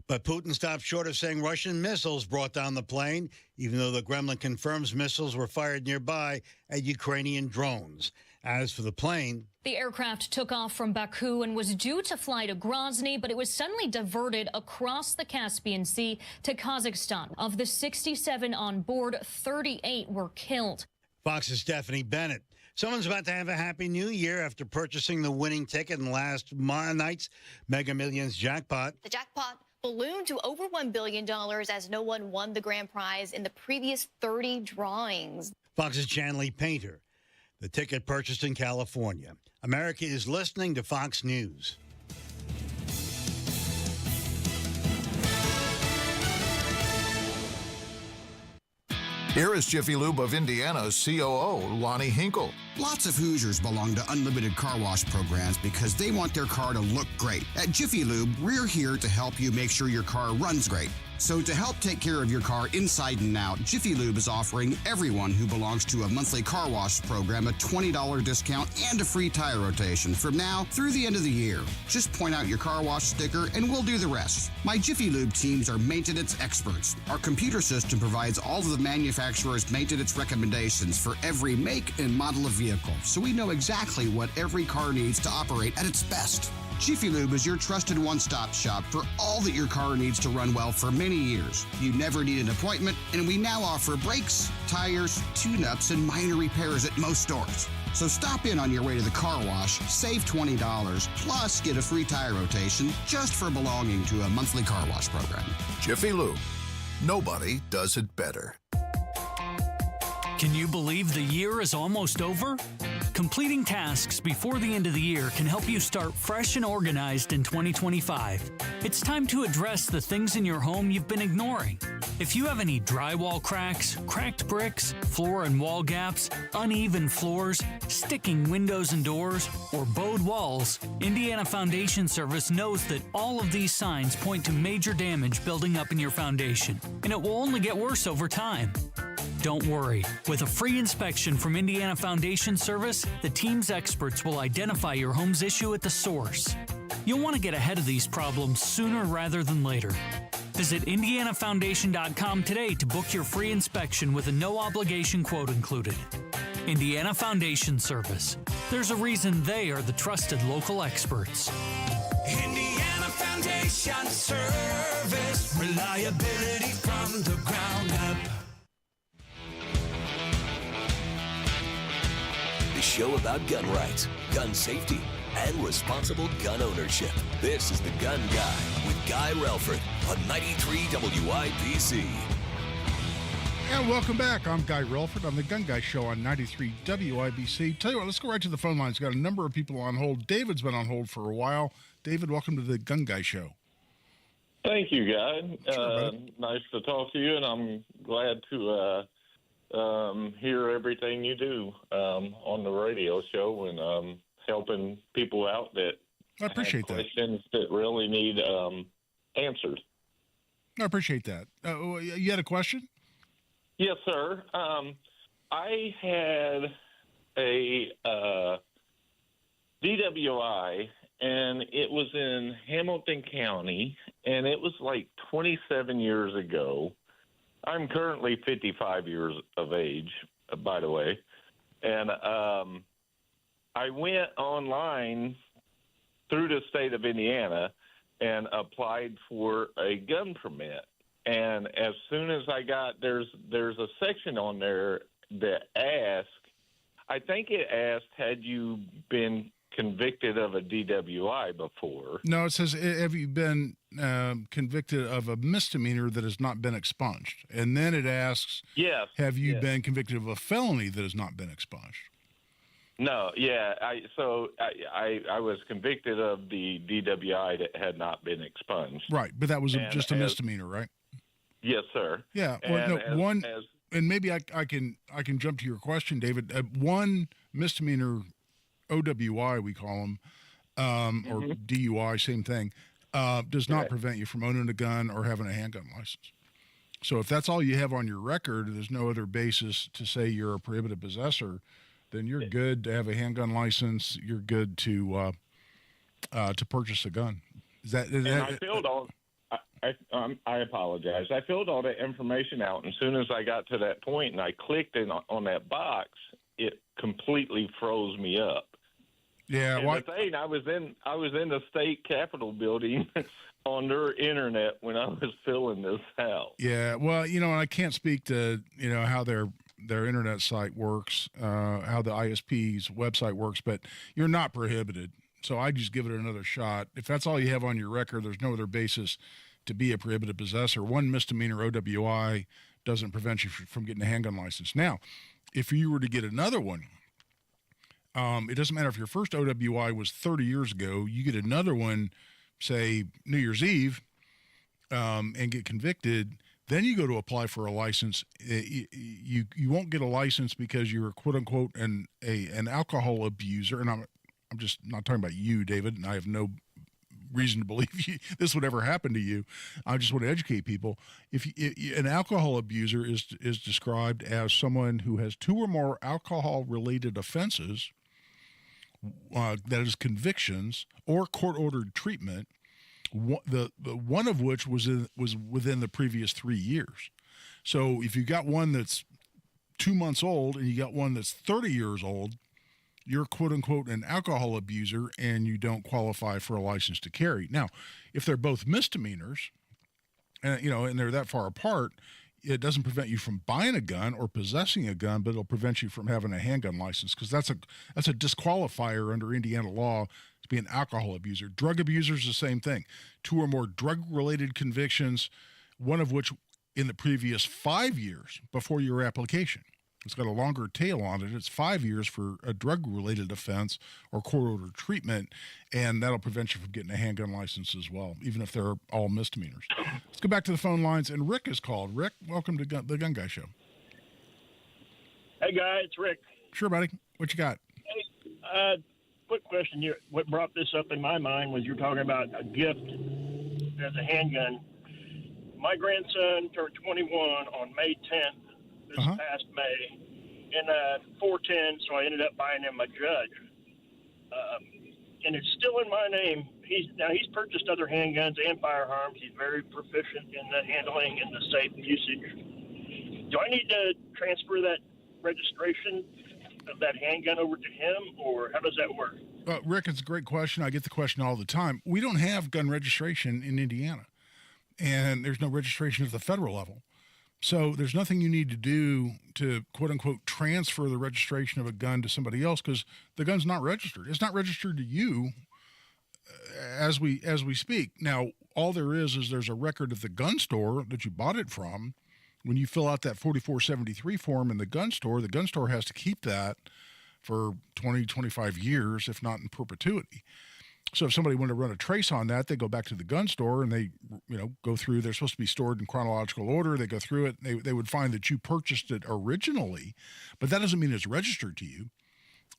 But Putin stopped short of saying Russian missiles brought down the plane, even though the Kremlin confirms missiles were fired nearby at Ukrainian drones. As for the plane, the aircraft took off from Baku and was due to fly to Grozny, but it was suddenly diverted across the Caspian Sea to Kazakhstan. Of the 67 on board, 38 were killed. Fox's Stephanie Bennett. Someone's about to have a happy new year after purchasing the winning ticket in last night's Mega Millions jackpot. The jackpot ballooned to over $1 billion as no one won the grand prize in the previous 30 drawings. Fox's Chanley Painter. The ticket purchased in California. America is listening to Fox News. Here is Jiffy Lube of Indiana's COO, Lonnie Hinkle. Lots of Hoosiers belong to unlimited car wash programs because they want their car to look great. At Jiffy Lube, we're here to help you make sure your car runs great. So to help take care of your car inside and out, Jiffy Lube is offering everyone who belongs to a monthly car wash program a $20 discount and a free tire rotation from now through the end of the year. Just point out your car wash sticker and we'll do the rest. My Jiffy Lube teams are maintenance experts. Our computer system provides all of the manufacturer's maintenance recommendations for every make and model of vehicle, so we know exactly what every car needs to operate at its best. Jiffy Lube is your trusted one-stop shop for all that your car needs to run well for many years. You never need an appointment, and we now offer brakes, tires, tune-ups, and minor repairs at most stores. So stop in on your way to the car wash, save $20, plus get a free tire rotation just for belonging to a monthly car wash program. Jiffy Lube. Nobody does it better. Can you believe the year is almost over? Completing tasks before the end of the year can help you start fresh and organized in 2025. It's time to address the things in your home you've been ignoring. If you have any drywall cracks, cracked bricks, floor and wall gaps, uneven floors, sticking windows and doors, or bowed walls, Indiana Foundation Service knows that all of these signs point to major damage building up in your foundation, and it will only get worse over time. Don't worry. With a free inspection from Indiana Foundation Service, the team's experts will identify your home's issue at the source. You'll want to get ahead of these problems sooner rather than later. Visit IndianaFoundation.com today to book your free inspection with a no-obligation quote included. Indiana Foundation Service. There's a reason they are the trusted local experts. Indiana Foundation Service. Reliability from the ground up. The show about gun rights, gun safety, and responsible gun ownership. This is The Gun Guy with Guy Relford on 93 WIBC. And welcome back. I'm Guy Relford on The Gun Guy Show on 93 WIBC. Tell you what, let's go right to the phone lines. Got a number of people on hold. David's been on hold for a while. David, welcome to The Gun Guy Show. Thank you, Guy. Sure, nice to talk to you, and I'm glad to hear everything you do on the radio show and helping people out that I appreciate have questions that really need answered. I appreciate that. You had a question? Yes, sir. I had a DWI, and it was in Hamilton County, and it was like 27 years ago. I'm currently 55 years of age, by the way, and I went online through the state of Indiana and applied for a gun permit. And as soon as I got there's a section on there that asked, I think it asked, had you been convicted of a DWI before? No, it says, have you been convicted of a misdemeanor that has not been expunged? And then it asks, yes, have you yes. been convicted of a felony that has not been expunged? No, yeah. I was convicted of the DWI that had not been expunged. Right, but that was And just a as- misdemeanor, right? Yes, sir. Yeah. Well, And no, and maybe I can jump to your question, David. One misdemeanor, OWI we call them, or DUI, same thing, does not prevent you from owning a gun or having a handgun license. So if that's all you have on your record, there's no other basis to say you're a prohibited possessor, then you're good to have a handgun license. You're good to purchase a gun. I filled all. I apologize. I filled all that information out, and as soon as I got to that point and I clicked on that box, it completely froze me up. Yeah, and the thing, I was in the state capitol building on their internet when I was filling this out. Yeah, well, and I can't speak to how their internet site works, how the ISP's website works, but you're not prohibited. So I just give it another shot. If that's all you have on your record, there's no other basis to be a prohibited possessor. One misdemeanor OWI doesn't prevent you from getting a handgun license. Now, if you were to get another one, it doesn't matter if your first OWI was 30 years ago. You get another one, say New Year's Eve, and get convicted. Then you go to apply for a license. You won't get a license because you're quote unquote an alcohol abuser. And I'm just not talking about you, David. And I have no reason to believe this would ever happen to you. I just want to educate people. If an alcohol abuser is described as someone who has 2 or more alcohol-related offenses, that is convictions or court-ordered treatment, one of which was within the previous 3 years. So if you got one that's 2 months old and you got one that's 30 years old, you're quote unquote an alcohol abuser and you don't qualify for a license to carry. Now, if they're both misdemeanors, and they're that far apart, it doesn't prevent you from buying a gun or possessing a gun, but it'll prevent you from having a handgun license, because that's a disqualifier under Indiana law to be an alcohol abuser. Drug abuser is the same thing. 2 or more drug-related convictions, one of which in the previous 5 years before your application. It's got a longer tail on it. It's 5 years for a drug-related offense or court-ordered treatment, and that'll prevent you from getting a handgun license as well, even if they're all misdemeanors. Let's go back to the phone lines, and Rick is called. Rick, welcome to the Gun Guy Show. Hey, guy, it's Rick. Sure, buddy. What you got? Hey, quick question. What brought this up in my mind was you were talking about a gift as a handgun. My grandson turned 21 on May 10th. This past May, in 410, so I ended up buying him a Judge. And it's still in my name. He's purchased other handguns and firearms. He's very proficient in the handling and the safe usage. Do I need to transfer that registration of that handgun over to him, or how does that work? Rick, it's a great question. I get the question all the time. We don't have gun registration in Indiana, and there's no registration at the federal level. So there's nothing you need to do to, quote unquote, transfer the registration of a gun to somebody else, because the gun's not registered. It's not registered to you as we speak. Now, all there is there's a record of the gun store that you bought it from. When you fill out that 4473 form in the gun store has to keep that for 20, 25 years, if not in perpetuity. So if somebody wanted to run a trace on that, they go back to the gun store and they, go through. They're supposed to be stored in chronological order. They go through it. They would find that you purchased it originally, but that doesn't mean it's registered to you.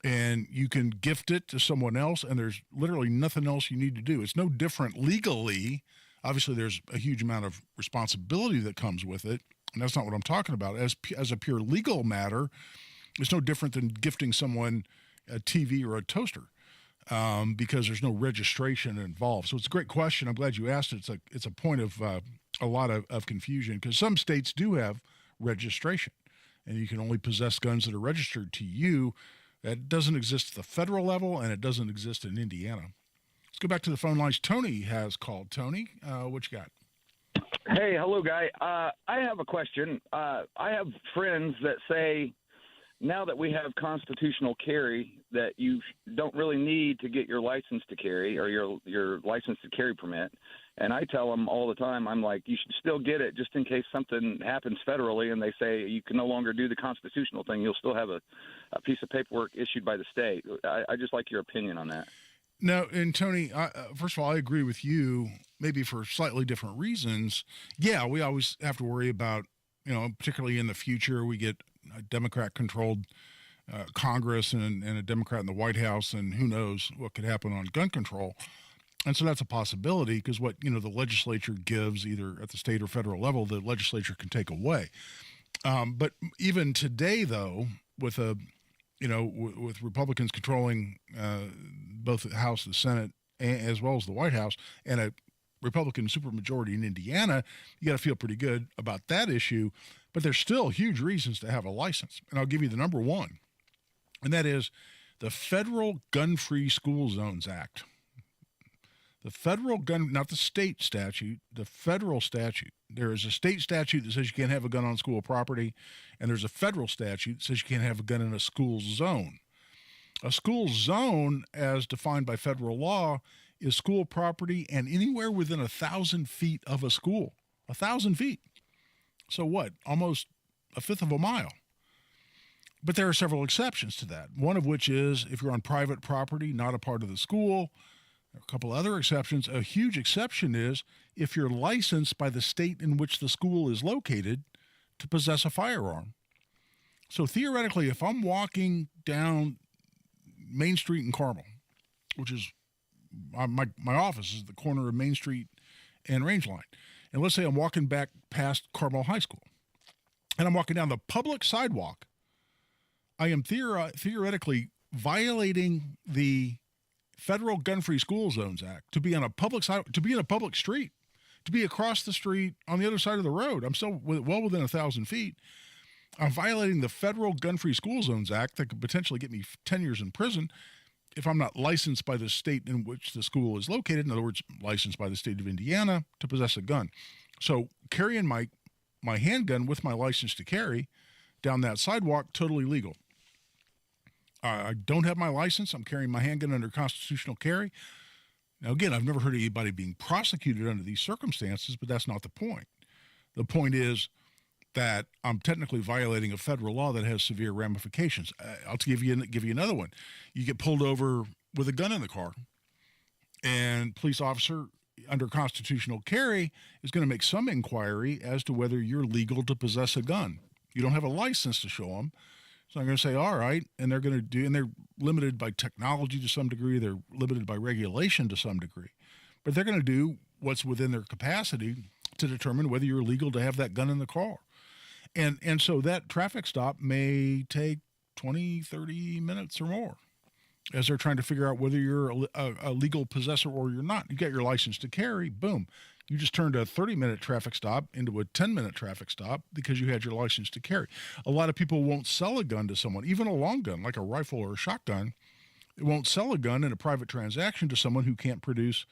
And you can gift it to someone else, and there's literally nothing else you need to do. It's no different legally. Obviously, there's a huge amount of responsibility that comes with it, and that's not what I'm talking about. As a pure legal matter, it's no different than gifting someone a TV or a toaster. Because there's no registration involved. So it's a great question. I'm glad you asked it. It's a point of a lot of confusion because some states do have registration, and you can only possess guns that are registered to you. That doesn't exist at the federal level, and it doesn't exist in Indiana. Let's go back to the phone lines. Tony has called. Tony, what you got? Hey, hello, guy. I have a question. I have friends that say now that we have constitutional carry that you don't really need to get your license to carry or your license to carry permit. And I tell them all the time, I'm like, you should still get it just in case something happens federally and they say you can no longer do the constitutional thing. You'll still have a piece of paperwork issued by the state. I just like your opinion on that. No, and Tony, first of all, I agree with you, maybe for slightly different reasons. Yeah, we always have to worry about, particularly in the future, we get a Democrat-controlled Congress and a Democrat in the White House, and who knows what could happen on gun control. And so that's a possibility because what, the legislature gives either at the state or federal level, the legislature can take away. But even today, though, with with Republicans controlling both the House, the Senate, as well as the White House, and a Republican supermajority in Indiana, you got to feel pretty good about that issue. But there's still huge reasons to have a license. And I'll give you the number one, and that is the Federal Gun-Free School Zones Act. The federal gun, not the state statute, the federal statute. There is a state statute that says you can't have a gun on school property, and there's a federal statute that says you can't have a gun in a school zone. A school zone, as defined by federal law, is school property and anywhere within 1,000 feet of a school. 1,000 feet. So what? Almost a fifth of a mile. But there are several exceptions to that, one of which is if you're on private property, not a part of the school. There are a couple other exceptions. A huge exception is if you're licensed by the state in which the school is located to possess a firearm. So theoretically, if I'm walking down Main Street in Carmel, which is my office is the corner of Main Street and Range Line, and let's say I'm walking back past Carmel High School, and I'm walking down the public sidewalk, I am theoretically violating the Federal Gun-Free School Zones Act to be on a public side, to be in a public street, to be across the street on the other side of the road. I'm still well within 1,000 feet. I'm violating the Federal Gun-Free School Zones Act that could potentially get me 10 years in prison if I'm not licensed by the state in which the school is located. In other words, licensed by the state of Indiana to possess a gun. So carrying my handgun with my license to carry down that sidewalk, totally legal. I don't have my license. I'm carrying my handgun under constitutional carry. Now, again, I've never heard of anybody being prosecuted under these circumstances, but that's not the point. The point is that I'm technically violating a federal law that has severe ramifications. I'll give you another one. You get pulled over with a gun in the car, and police officer under constitutional carry is going to make some inquiry as to whether you're legal to possess a gun. You don't have a license to show them. So I'm going to say, all right, and they're going to do, and they're limited by technology to some degree. They're limited by regulation to some degree. But they're going to do what's within their capacity to determine whether you're legal to have that gun in the car. And so that traffic stop may take 20, 30 minutes or more as they're trying to figure out whether you're a legal possessor or you're not. You get your license to carry, boom. You just turned a 30-minute traffic stop into a 10-minute traffic stop because you had your license to carry. A lot of people won't sell a gun to someone, even a long gun, like a rifle or a shotgun. It won't sell a gun in a private transaction to someone who can't produce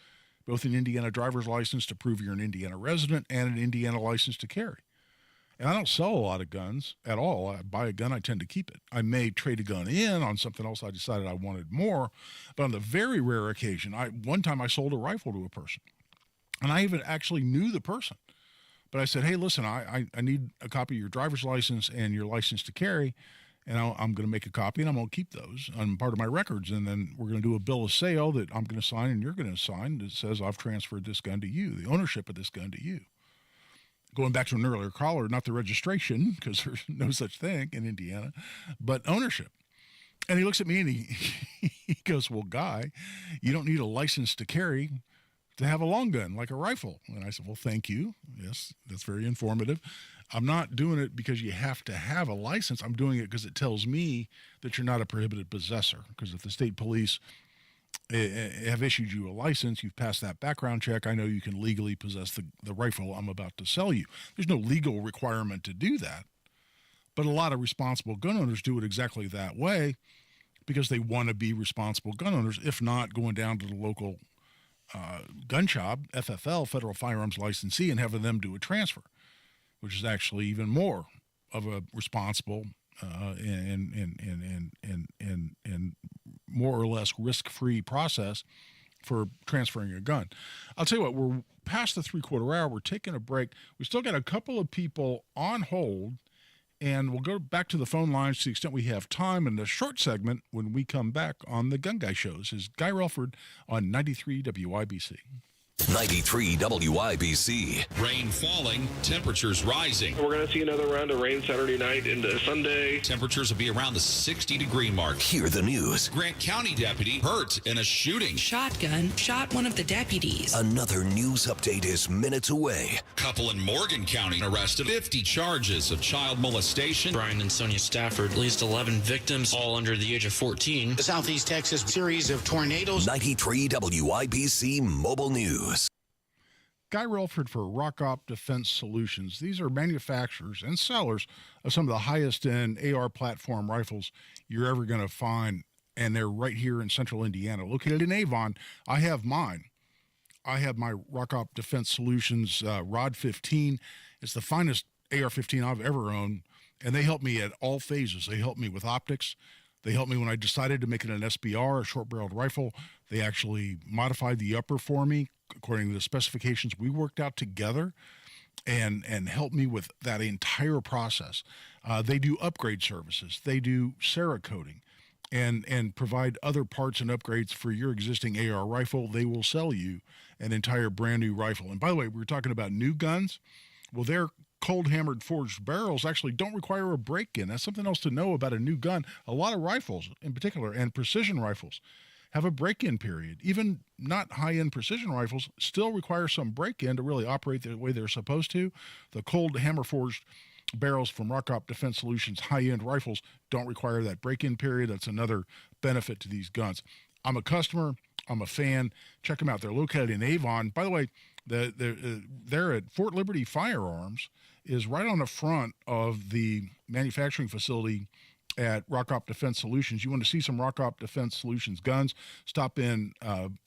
both an Indiana driver's license to prove you're an Indiana resident and an Indiana license to carry. And I don't sell a lot of guns at all. I buy a gun, I tend to keep it. I may trade a gun in on something else I decided I wanted more, but on the very rare occasion, one time I sold a rifle to a person. And I even actually knew the person. But I said, hey, listen, I need a copy of your driver's license and your license to carry, and I'm going to make a copy, and I'm going to keep those on part of my records. And then we're going to do a bill of sale that I'm going to sign and you're going to sign that says I've transferred this gun to you, the ownership of this gun to you. Going back to an earlier caller, not the registration, because there's no such thing in Indiana, but ownership. And he looks at me and he goes, well, Guy, you don't need a license to carry to have a long gun like a rifle. And I said, well, thank you. Yes, that's very informative. I'm not doing it because you have to have a license. I'm doing it because it tells me that you're not a prohibited possessor. Because if the state police have issued you a license, you've passed that background check, I know you can legally possess the rifle I'm about to sell you. There's no legal requirement to do that. But a lot of responsible gun owners do it exactly that way because they want to be responsible gun owners, if not going down to the local gun shop, FFL, Federal Firearms Licensee, and having them do a transfer, which is actually even more of a responsible and more or less risk-free process for transferring a gun. I'll tell you what, we're past the 3/4 hour. We're taking a break. We still got a couple of people on hold, and we'll go back to the phone lines to the extent we have time in the short segment when we come back on the Gun Guy Show. This is Guy Relford on 93 WIBC. 93 WIBC. Rain falling, temperatures rising. We're going to see another round of rain Saturday night into Sunday. Temperatures will be around the 60-degree mark. Hear the news. Grant County deputy hurt in a shooting. Shotgun shot one of the deputies. Another news update is minutes away. Couple in Morgan County arrested. 50 charges of child molestation. Brian and Sonia Stafford, at least 11 victims, all under the age of 14. The Southeast Texas series of tornadoes. 93 WIBC Mobile News. Guy Relford for RockOp Defense Solutions. These are manufacturers and sellers of some of the highest-end AR platform rifles you're ever going to find, and they're right here in central Indiana. Located in Avon, I have mine. I have my RockOp Defense Solutions Rod 15. It's the finest AR-15 I've ever owned, and they help me at all phases. They help me with optics. They helped me when I decided to make it an SBR, a short-barreled rifle. They actually modified the upper for me according to the specifications we worked out together, and helped me with that entire process. They do upgrade services. They do Cerakoting and provide other parts and upgrades for your existing AR rifle. They will sell you an entire brand new rifle. And by the way, we were talking about new guns. Well, their cold hammered forged barrels actually don't require a break-in. That's something else to know about a new gun. A lot of rifles in particular, and precision rifles, have a break-in period. Even not high-end precision rifles still require some break-in to really operate the way they're supposed to. The cold hammer-forged barrels from RockOp Defense Solutions high-end rifles don't require that break-in period. That's another benefit to these guns. I'm a customer. I'm a fan. Check them out. They're located in Avon. By the way, they're at Fort Liberty Firearms, is right on the front of the manufacturing facility at RockOp Defense Solutions. You want to see some RockOp Defense Solutions guns, stop in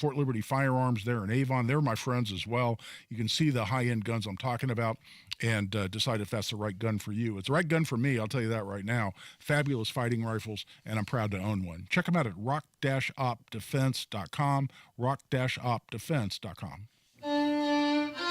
Fort Liberty Firearms there in Avon. They're my friends as well. You can see the high-end guns I'm talking about and decide if that's the right gun for you. It's the right gun for me, I'll tell you that right now. Fabulous fighting rifles, and I'm proud to own one. Check them out at rock-opdefense.com, rock-opdefense.com.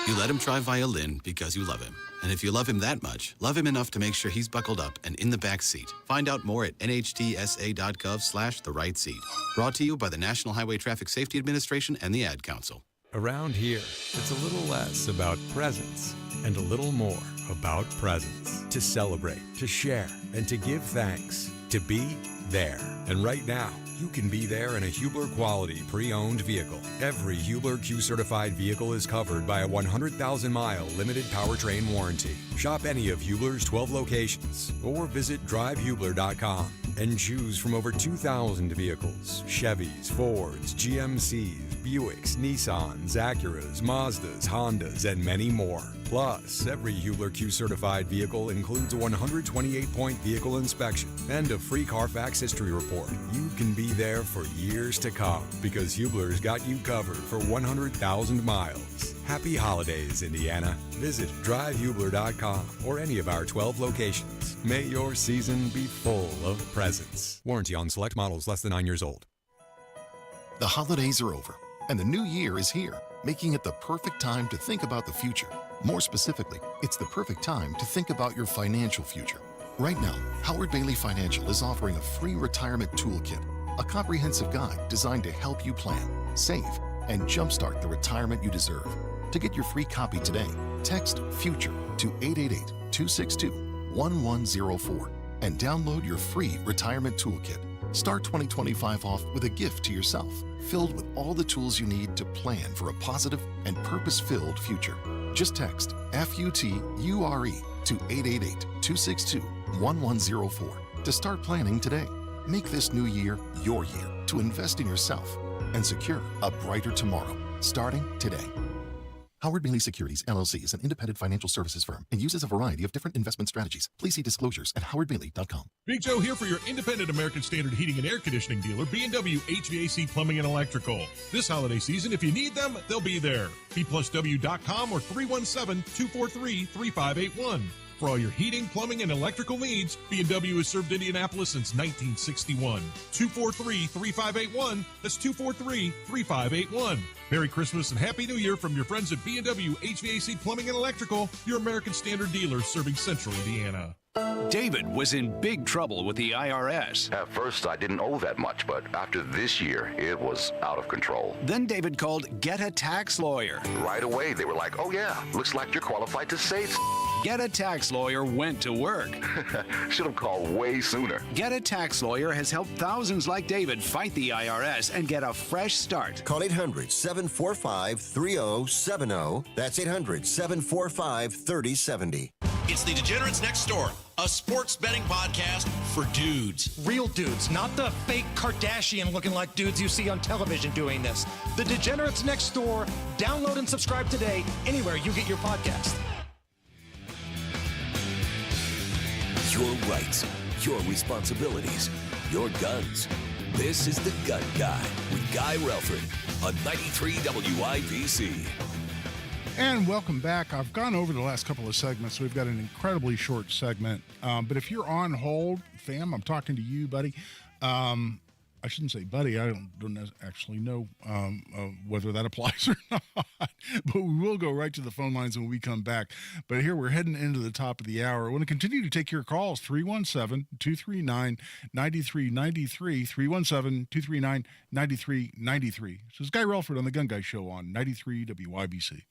You let him try violin because you love him. And if you love him that much, love him enough to make sure he's buckled up and in the back seat. Find out more at nhtsa.gov/the-right-seat. Brought to you by the National Highway Traffic Safety Administration and the Ad Council. Around here, it's a little less about presents and a little more about presents. To celebrate, to share, and to give thanks. To be there. And right now, you can be there in a Hubler quality pre-owned vehicle. Every Hubler Q-certified vehicle is covered by a 100,000-mile limited powertrain warranty. Shop any of Hubler's 12 locations or visit drivehubler.com and choose from over 2,000 vehicles. Chevys, Fords, GMCs, Buicks, Nissans, Acuras, Mazdas, Hondas, and many more. Plus, every Hubler Q-certified vehicle includes a 128-point vehicle inspection and a free Carfax history report. You can be there for years to come because Hubler's got you covered for 100,000 miles. Happy holidays, Indiana. Visit drivehubler.com or any of our 12 locations. May your season be full of presents. Warranty on select models less than 9 years old. The holidays are over, and the new year is here, making it the perfect time to think about the future. More specifically, it's the perfect time to think about your financial future. Right now, Howard Bailey Financial is offering a free retirement toolkit, a comprehensive guide designed to help you plan, save, and jumpstart the retirement you deserve. To get your free copy today, text FUTURE to 888-262-1104 and download your free retirement toolkit. Start 2025 off with a gift to yourself, filled with all the tools you need to plan for a positive and purpose-filled future. Just text FUTURE to 888-262-1104 to start planning today. Make this new year your year to invest in yourself and secure a brighter tomorrow, starting today. Howard Bailey Securities, LLC is an independent financial services firm and uses a variety of different investment strategies. Please see disclosures at howardbailey.com. Big Joe here for your independent American Standard heating and air conditioning dealer, B&W HVAC Plumbing and Electrical. This holiday season, if you need them, they'll be there. B+W.com or 317-243-3581. For all your heating, plumbing, and electrical needs, B&W has served Indianapolis since 1961. 243-3581. That's 243-3581. Merry Christmas and Happy New Year from your friends at B&W HVAC Plumbing and Electrical, your American Standard dealer serving Central Indiana. David was in big trouble with the IRS. At first, I didn't owe that much, but after this year, it was out of control. Then David called Get a Tax Lawyer. Right away, they were like, oh yeah, looks like you're qualified to save. Get a Tax Lawyer went to work. Should have called way sooner. Get a Tax Lawyer has helped thousands like David fight the IRS and get a fresh start. Call 800-745-3070. That's 800-745-3070. It's the Degenerates Next Door, a sports betting podcast for dudes. Real dudes, not the fake Kardashian-looking like dudes you see on television doing this. The Degenerates Next Door. Download and subscribe today anywhere you get your podcast. Your rights, your responsibilities, your guns. This is The Gun Guy with Guy Relford on 93 WIBC. And welcome back. I've gone over the last couple of segments, so we've got an incredibly short segment. But if you're on hold, fam, I'm talking to you, buddy. I shouldn't say buddy. I don't actually know whether that applies or not. But we will go right to the phone lines when we come back. But here we're heading into the top of the hour. I want to continue to take your calls, 317-239-9393, 317-239-9393. So it's Guy Relford on The Gun Guy Show on 93 WIBC.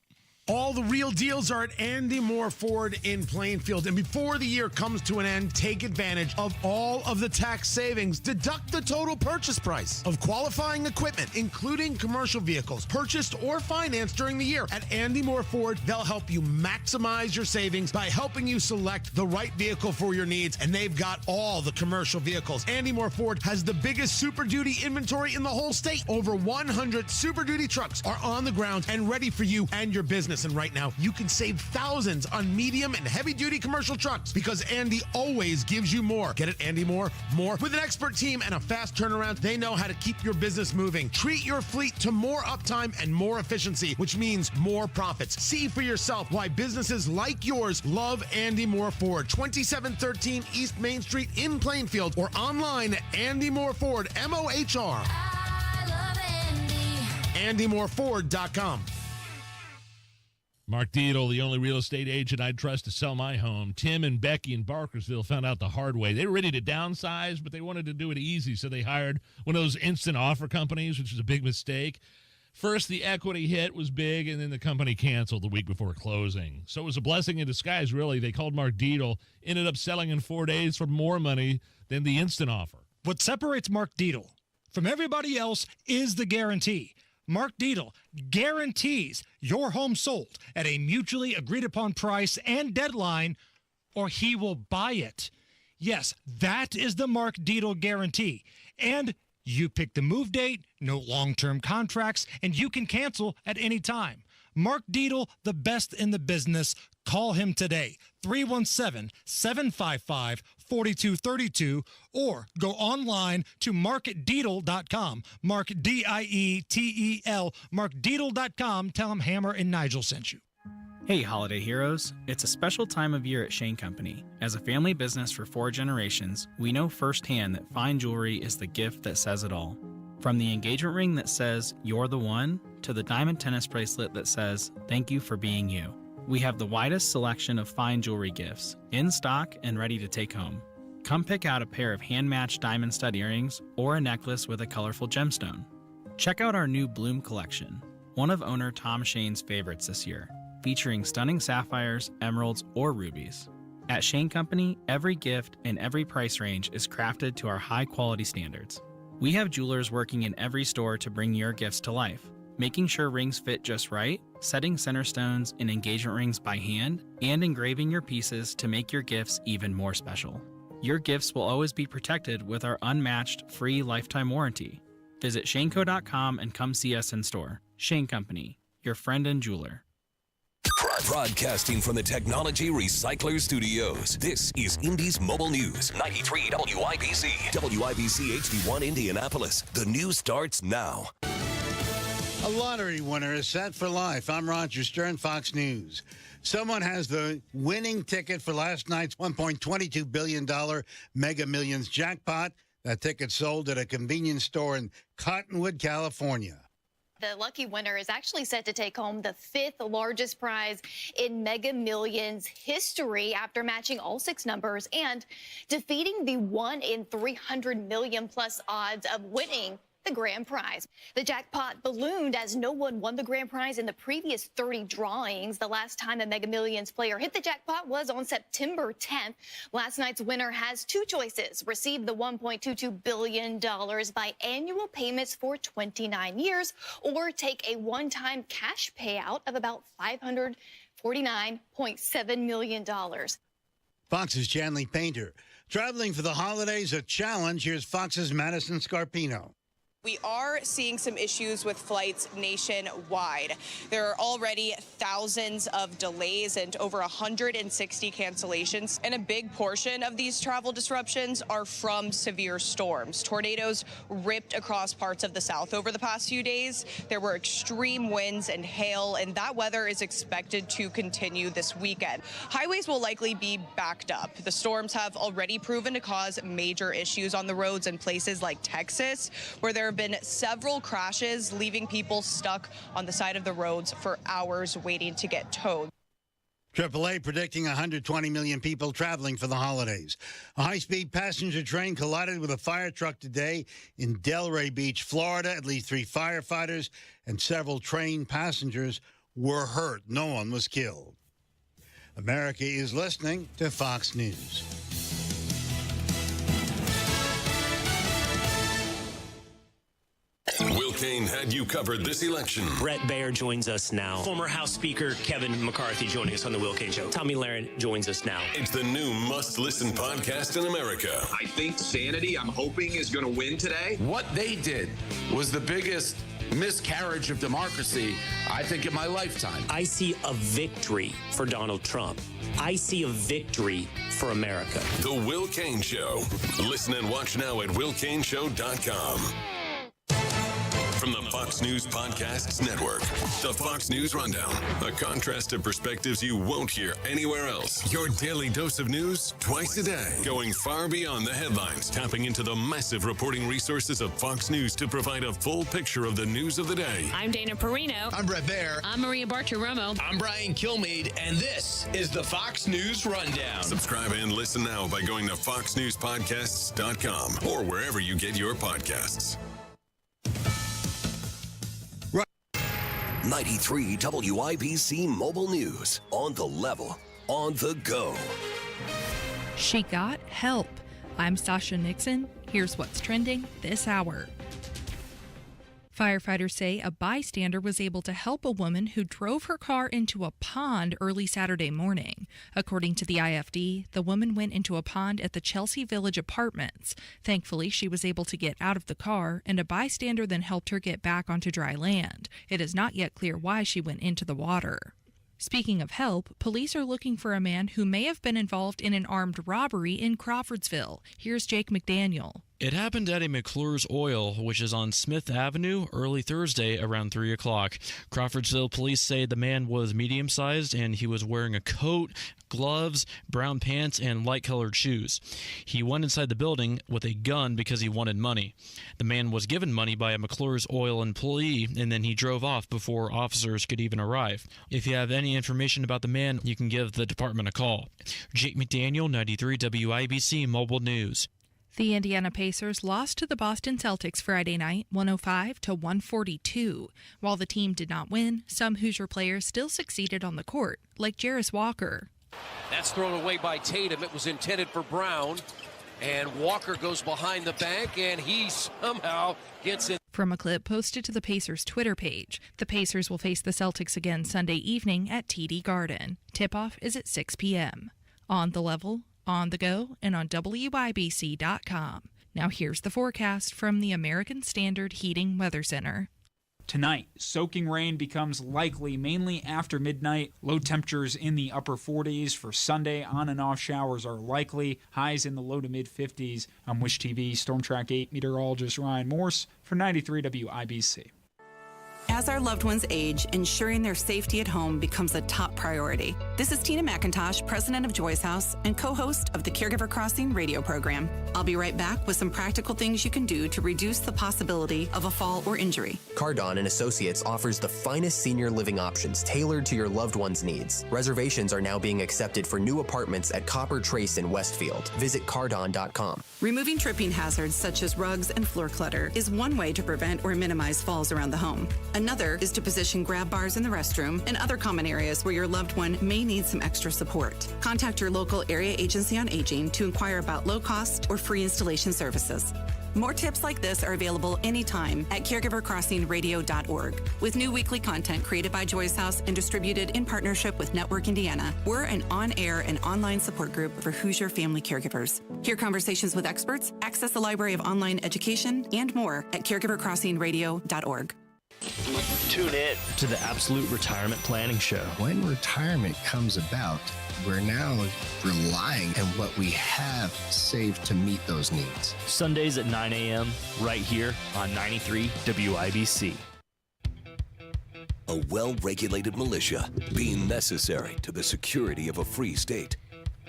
All the real deals are at Andy Moore Ford in Plainfield. And before the year comes to an end, take advantage of all of the tax savings. Deduct the total purchase price of qualifying equipment, including commercial vehicles, purchased or financed during the year. At Andy Moore Ford, they'll help you maximize your savings by helping you select the right vehicle for your needs. And they've got all the commercial vehicles. Andy Moore Ford has the biggest Super Duty inventory in the whole state. Over 100 Super Duty trucks are on the ground and ready for you and your business. And right now, you can save thousands on medium and heavy-duty commercial trucks because Andy always gives you more. Get it, Andy Moore? More. With an expert team and a fast turnaround, they know how to keep your business moving. Treat your fleet to more uptime and more efficiency, which means more profits. See for yourself why businesses like yours love Andy Moore Ford. 2713 East Main Street in Plainfield or online at Andy Moore Ford, M-O-H-R. I love Andy. AndyMooreFord.com. Mark Dietel, the only real estate agent I'd trust to sell my home. Tim and Becky in Barkersville found out the hard way. They were ready to downsize, but they wanted to do it easy, so they hired one of those instant offer companies, which is a big mistake. First, the equity hit was big, and then the company canceled the week before closing. So it was a blessing in disguise, really. They called Mark Dietel, ended up selling in 4 days for more money than the instant offer. What separates Mark Dietel from everybody else is the guarantee. Mark Dietel guarantees your home sold at a mutually agreed upon price and deadline, or he will buy it. Yes, that is the Mark Dietel guarantee. And you pick the move date, no long-term contracts, and you can cancel at any time. Mark Dietel, the best in the business. Call him today, 317-755-4232, or go online to markdietel.com. Mark, D-I-E-T-E-L, markdietel.com. Tell him Hammer and Nigel sent you. Hey, holiday heroes. It's a special time of year at Shane Company. As a family business for 4 generations, we know firsthand that fine jewelry is the gift that says it all. From the engagement ring that says, "You're the one," to the diamond tennis bracelet that says, "Thank you for being you." We have the widest selection of fine jewelry gifts, in stock and ready to take home. Come pick out a pair of hand-matched diamond stud earrings or a necklace with a colorful gemstone. Check out our new Bloom collection, one of owner Tom Shane's favorites this year, featuring stunning sapphires, emeralds, or rubies. At Shane Company, every gift and every price range is crafted to our high-quality standards. We have jewelers working in every store to bring your gifts to life, making sure rings fit just right, setting center stones and engagement rings by hand, and engraving your pieces to make your gifts even more special. Your gifts will always be protected with our unmatched free lifetime warranty. Visit shaneco.com and come see us in store. Shane Company, your friend and jeweler. Broadcasting from the Technology Recycler Studios, this is Indy's Mobile News, 93 WIBC. WIBC HD1 Indianapolis. The news starts now. A lottery winner is set for life. I'm Roger Stern, Fox News. Someone has the winning ticket for last night's $1.22 billion Mega Millions jackpot. That ticket sold at a convenience store in Cottonwood, California. The lucky winner is actually set to take home the 5th largest prize in Mega Millions history after matching all 6 numbers and defeating the 1 in 300 million plus odds of winning the grand prize. The jackpot ballooned as no one won the grand prize in the previous 30 drawings. The last time a Mega Millions player hit the jackpot was on September 10th. Last night's winner has 2 choices: receive the $1.22 billion by annual payments for 29 years, or take a one-time cash payout of about $549.7 million. Fox's Chanley Painter. Traveling for the holidays, a challenge. Here's Fox's Madison Scarpino. We are seeing some issues with flights nationwide. There are already thousands of delays and over 160 cancellations. And a big portion of these travel disruptions are from severe storms. Tornadoes ripped across parts of the South over the past few days. There were extreme winds and hail, and that weather is expected to continue this weekend. Highways will likely be backed up. The storms have already proven to cause major issues on the roads in places like Texas, where there have been several crashes, leaving people stuck on the side of the roads for hours waiting to get towed. AAA predicting 120 million people traveling for the holidays. A high-speed passenger train collided with a fire truck today in Delray Beach, Florida. At least 3 firefighters and several train passengers were hurt. No one was killed. America is listening to Fox News. Will Cain had you covered this election. Brett Baer joins us now. Former House Speaker Kevin McCarthy joining us on The Will Cain Show. Tommy Lahren joins us now. It's the new must-listen podcast in America. I think Sanity, I'm hoping, is going to win today. What they did was the biggest miscarriage of democracy, I think, in my lifetime. I see a victory for Donald Trump. I see a victory for America. The Will Cain Show. Listen and watch now at willcainshow.com. From the Fox News Podcasts Network, the Fox News Rundown, a contrast of perspectives you won't hear anywhere else. Your daily dose of news twice a day, going far beyond the headlines, tapping into the massive reporting resources of Fox News to provide a full picture of the news of the day. I'm Dana Perino. I'm Brett Baer. I'm Maria Bartiromo. I'm Brian Kilmeade, and this is the Fox News Rundown. Subscribe and listen now by going to foxnewspodcasts.com or wherever you get your podcasts. 93 WIBC Mobile News. On the level, on the go. She got help. I'm Sasha Nixon. Here's what's trending this hour. Firefighters say a bystander was able to help a woman who drove her car into a pond early Saturday morning. According to the IFD, the woman went into a pond at the Chelsea Village Apartments. Thankfully, she was able to get out of the car, and a bystander then helped her get back onto dry land. It is not yet clear why she went into the water. Speaking of help, police are looking for a man who may have been involved in an armed robbery in Crawfordsville. Here's Jake McDaniel. It happened at a McClure's Oil, which is on Smith Avenue, early Thursday around 3 o'clock. Crawfordsville police say the man was medium-sized and he was wearing a coat, gloves, brown pants, and light-colored shoes. He went inside the building with a gun because he wanted money. The man was given money by a McClure's Oil employee, and then he drove off before officers could even arrive. If you have any information about the man, you can give the department a call. Jake McDaniel, 93 WIBC Mobile News. The Indiana Pacers lost to the Boston Celtics Friday night, 105-142. While the team did not win, some Hoosier players still succeeded on the court, like Jarris Walker. That's thrown away by Tatum. It was intended for Brown, and Walker goes behind the back, and he somehow gets in. From a clip posted to the Pacers Twitter page, the Pacers will face the Celtics again Sunday evening at TD Garden. Tip-off is at 6 p.m. On the level, on the go, and on WIBC.com. Now here's the forecast from the American Standard Heating Weather Center. Tonight, soaking rain becomes likely mainly after midnight. Low temperatures in the upper 40s. For Sunday, on and off showers are likely. Highs in the low to mid 50s. I'm Wish TV Storm Track 8 meteorologist Ryan Morse for 93 WIBC. As our loved ones age, ensuring their safety at home becomes a top priority. This is Tina McIntosh, president of Joyce House and co-host of the Caregiver Crossing radio program. I'll be right back with some practical things you can do to reduce the possibility of a fall or injury. Cardon and Associates offers the finest senior living options tailored to your loved one's needs. Reservations are now being accepted for new apartments at Copper Trace in Westfield. Visit cardon.com. Removing tripping hazards such as rugs and floor clutter is one way to prevent or minimize falls around the home. Another is to position grab bars in the restroom and other common areas where your loved one may need some extra support. Contact your local area agency on aging to inquire about low-cost or free installation services. More tips like this are available anytime at caregivercrossingradio.org. With new weekly content created by Joyce House and distributed in partnership with Network Indiana, we're an on-air and online support group for Hoosier family caregivers. Hear conversations with experts, access a library of online education, and more at caregivercrossingradio.org. Tune in to the Absolute Retirement Planning Show. When retirement comes about, we're now relying on what we have saved to meet those needs. Sundays at 9 a.m. right here on 93 WIBC. A well-regulated militia being necessary to the security of a free state.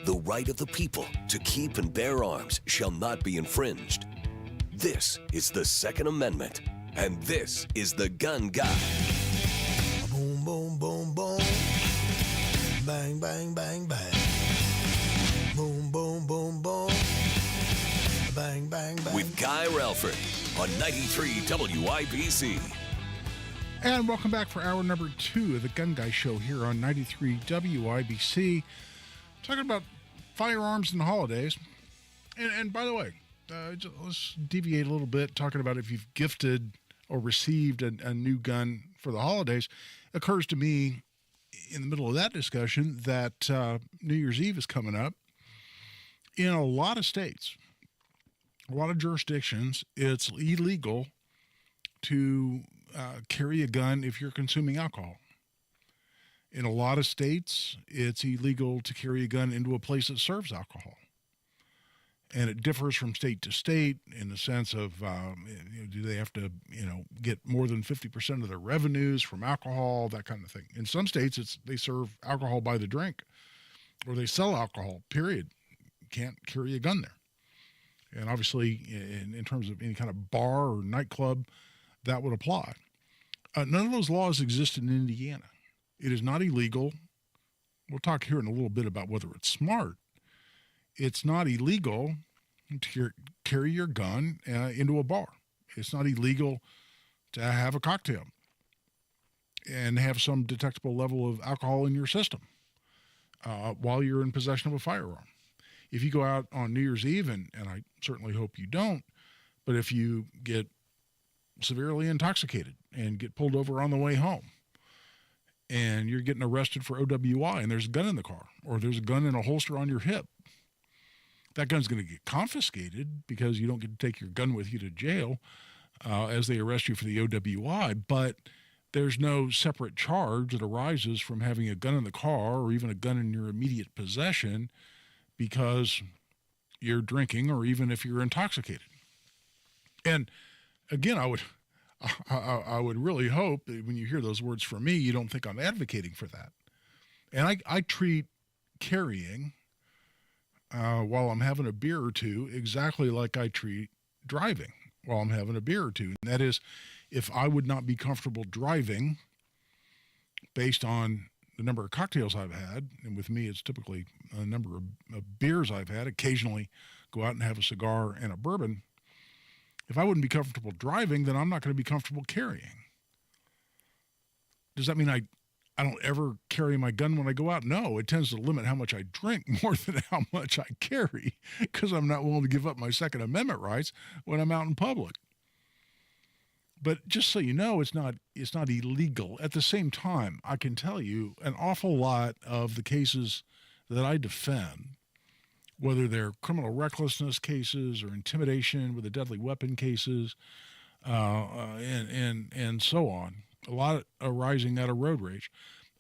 The right of the people to keep and bear arms shall not be infringed. This is the Second Amendment. And this is the Gun Guy. Boom, boom, boom, boom. Bang, bang, bang, bang. Boom, boom, boom, boom. Bang, bang, bang. With Guy Relford on 93 WIBC. And welcome back for hour number 2 of the Gun Guy Show here on 93 WIBC. Talking about firearms and holidays. And by the way, let's deviate a little bit, talking about if you've gifted or received a new gun for the holidays. It occurs to me in the middle of that discussion that New Year's Eve is coming up. In a lot of states, a lot of jurisdictions, it's illegal to carry a gun if you're consuming alcohol. In a lot of states, it's illegal to carry a gun into a place that serves alcohol. And it differs from state to state in the sense of, do they have to, get more than 50% of their revenues from alcohol, that kind of thing. In some states, they serve alcohol by the drink, or they sell alcohol, period. You can't carry a gun there. And obviously, in terms of any kind of bar or nightclub, that would apply. None of those laws exist in Indiana. It is not illegal. We'll talk here in a little bit about whether it's smart. It's not illegal to carry your gun into a bar. It's not illegal to have a cocktail and have some detectable level of alcohol in your system while you're in possession of a firearm. If you go out on New Year's Eve, and I certainly hope you don't, but if you get severely intoxicated and get pulled over on the way home, and you're getting arrested for OWI, and there's a gun in the car, or there's a gun in a holster on your hip, that gun's going to get confiscated because you don't get to take your gun with you to jail as they arrest you for the OWI, but there's no separate charge that arises from having a gun in the car or even a gun in your immediate possession because you're drinking or even if you're intoxicated. And again, I would really hope that when you hear those words from me, you don't think I'm advocating for that. And I treat carrying while I'm having a beer or two exactly like I treat driving while I'm having a beer or two. And that is, if I would not be comfortable driving based on the number of cocktails I've had, and with me it's typically a number of beers I've had, occasionally go out and have a cigar and a bourbon. If I wouldn't be comfortable driving, then I'm not going to be comfortable carrying. Does that mean I don't ever carry my gun when I go out? No, it tends to limit how much I drink more than how much I carry because I'm not willing to give up my Second Amendment rights when I'm out in public. But just so you know, it's not illegal. At the same time, I can tell you an awful lot of the cases that I defend whether they're criminal recklessness cases or intimidation with a deadly weapon cases, and so on. A lot arising out of road rage.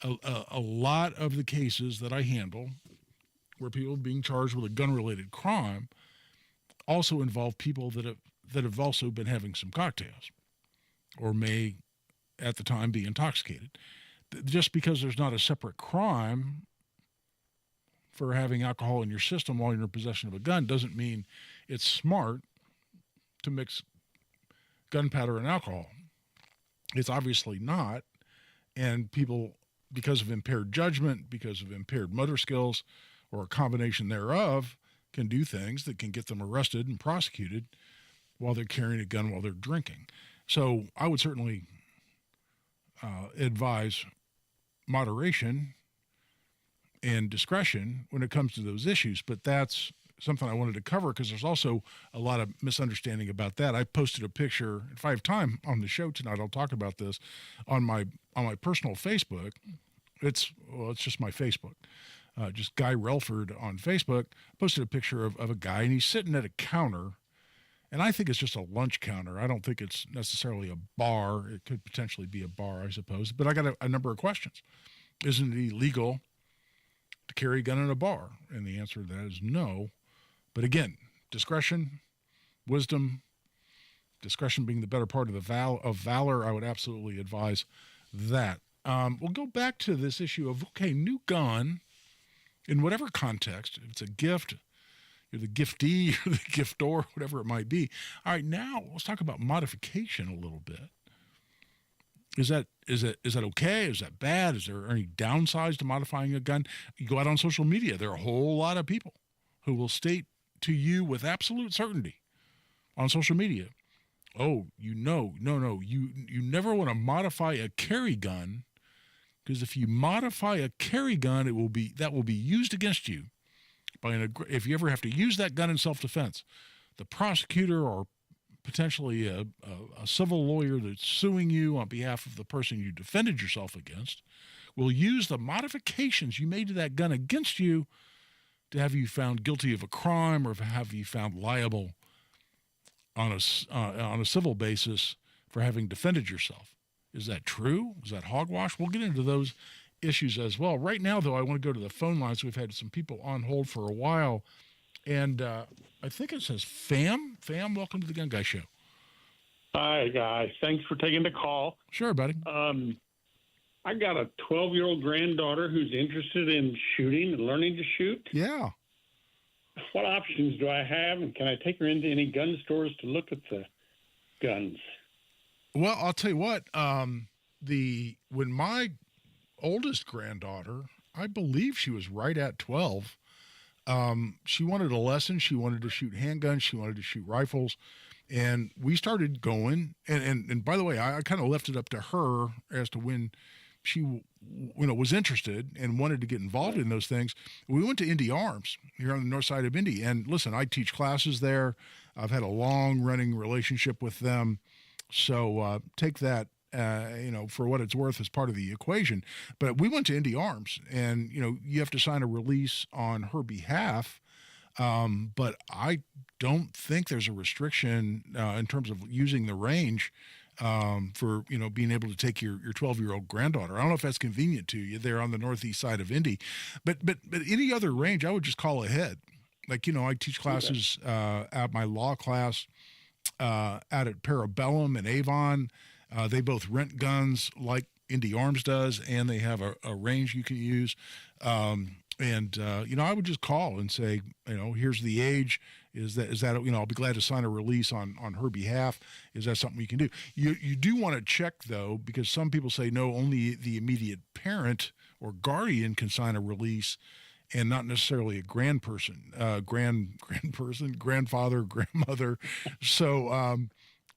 A lot of the cases that I handle where people being charged with a gun-related crime also involve people that have also been having some cocktails or may at the time be intoxicated. Just because there's not a separate crime for having alcohol in your system while you're in possession of a gun doesn't mean it's smart to mix gunpowder and alcohol. It's obviously not. And people, because of impaired judgment, because of impaired motor skills, or a combination thereof, can do things that can get them arrested and prosecuted while they're carrying a gun while they're drinking. So I would certainly advise moderation and discretion when it comes to those issues. But that's something I wanted to cover because there's also a lot of misunderstanding about that. I posted a picture, if I have time on the show tonight, I'll talk about this on my personal Facebook. It's just my Facebook. Just Guy Relford on Facebook posted a picture of a guy, and he's sitting at a counter, and I think it's just a lunch counter. I don't think it's necessarily a bar. It could potentially be a bar, I suppose. But I got a number of questions. Isn't it illegal to carry a gun in a bar? And the answer to that is no. But again, discretion, wisdom, discretion being the better part of valor, I would absolutely advise that. We'll go back to this issue of, okay, new gun, in whatever context, if it's a gift, you're the giftee, you're the giftor, whatever it might be. All right, now let's talk about modification a little bit. Is that okay? Is that bad? Is there any downsides to modifying a gun? You go out on social media, there are a whole lot of people who will state to you with absolute certainty on social media, oh, you never want to modify a carry gun, because if you modify a carry gun, that will be used against you if you ever have to use that gun in self-defense. The prosecutor or potentially a civil lawyer that's suing you on behalf of the person you defended yourself against will use the modifications you made to that gun against you to have you found guilty of a crime or have you found liable on a civil basis for having defended yourself. Is that true? Is that hogwash? We'll get into those issues as well. Right now, though, I want to go to the phone lines. We've had some people on hold for a while. And I think it says Fam. Fam, welcome to the Gun Guy Show. Hi, guys. Thanks for taking the call. Sure, buddy. I got a 12-year-old granddaughter who's interested in shooting and learning to shoot. Yeah. What options do I have, and can I take her into any gun stores to look at the guns? Well, I'll tell you what. When my oldest granddaughter, I believe she was right at 12, she wanted a lesson. She wanted to shoot handguns. She wanted to shoot rifles. And we started going. And by the way, I kind of left it up to her as to when she was interested and wanted to get involved in those things. We went to Indy Arms here on the north side of Indy. And listen, I teach classes there. I've had a long-running relationship with them. So take that, for what it's worth as part of the equation. But we went to Indy Arms, and, you have to sign a release on her behalf. But I don't think there's a restriction in terms of using the range for, being able to take your 12-year-old granddaughter. I don't know if that's convenient to you there on the northeast side of Indy. But any other range, I would just call ahead. Like, I teach classes at my law class out at Parabellum and Avon. They both rent guns like Indy Arms does, and they have a range you can use. I would just call and say, here's the age. Is that I'll be glad to sign a release on her behalf. Is that something you can do? You do want to check, though, because some people say, no, only the immediate parent or guardian can sign a release, and not necessarily a grandfather, grandmother. So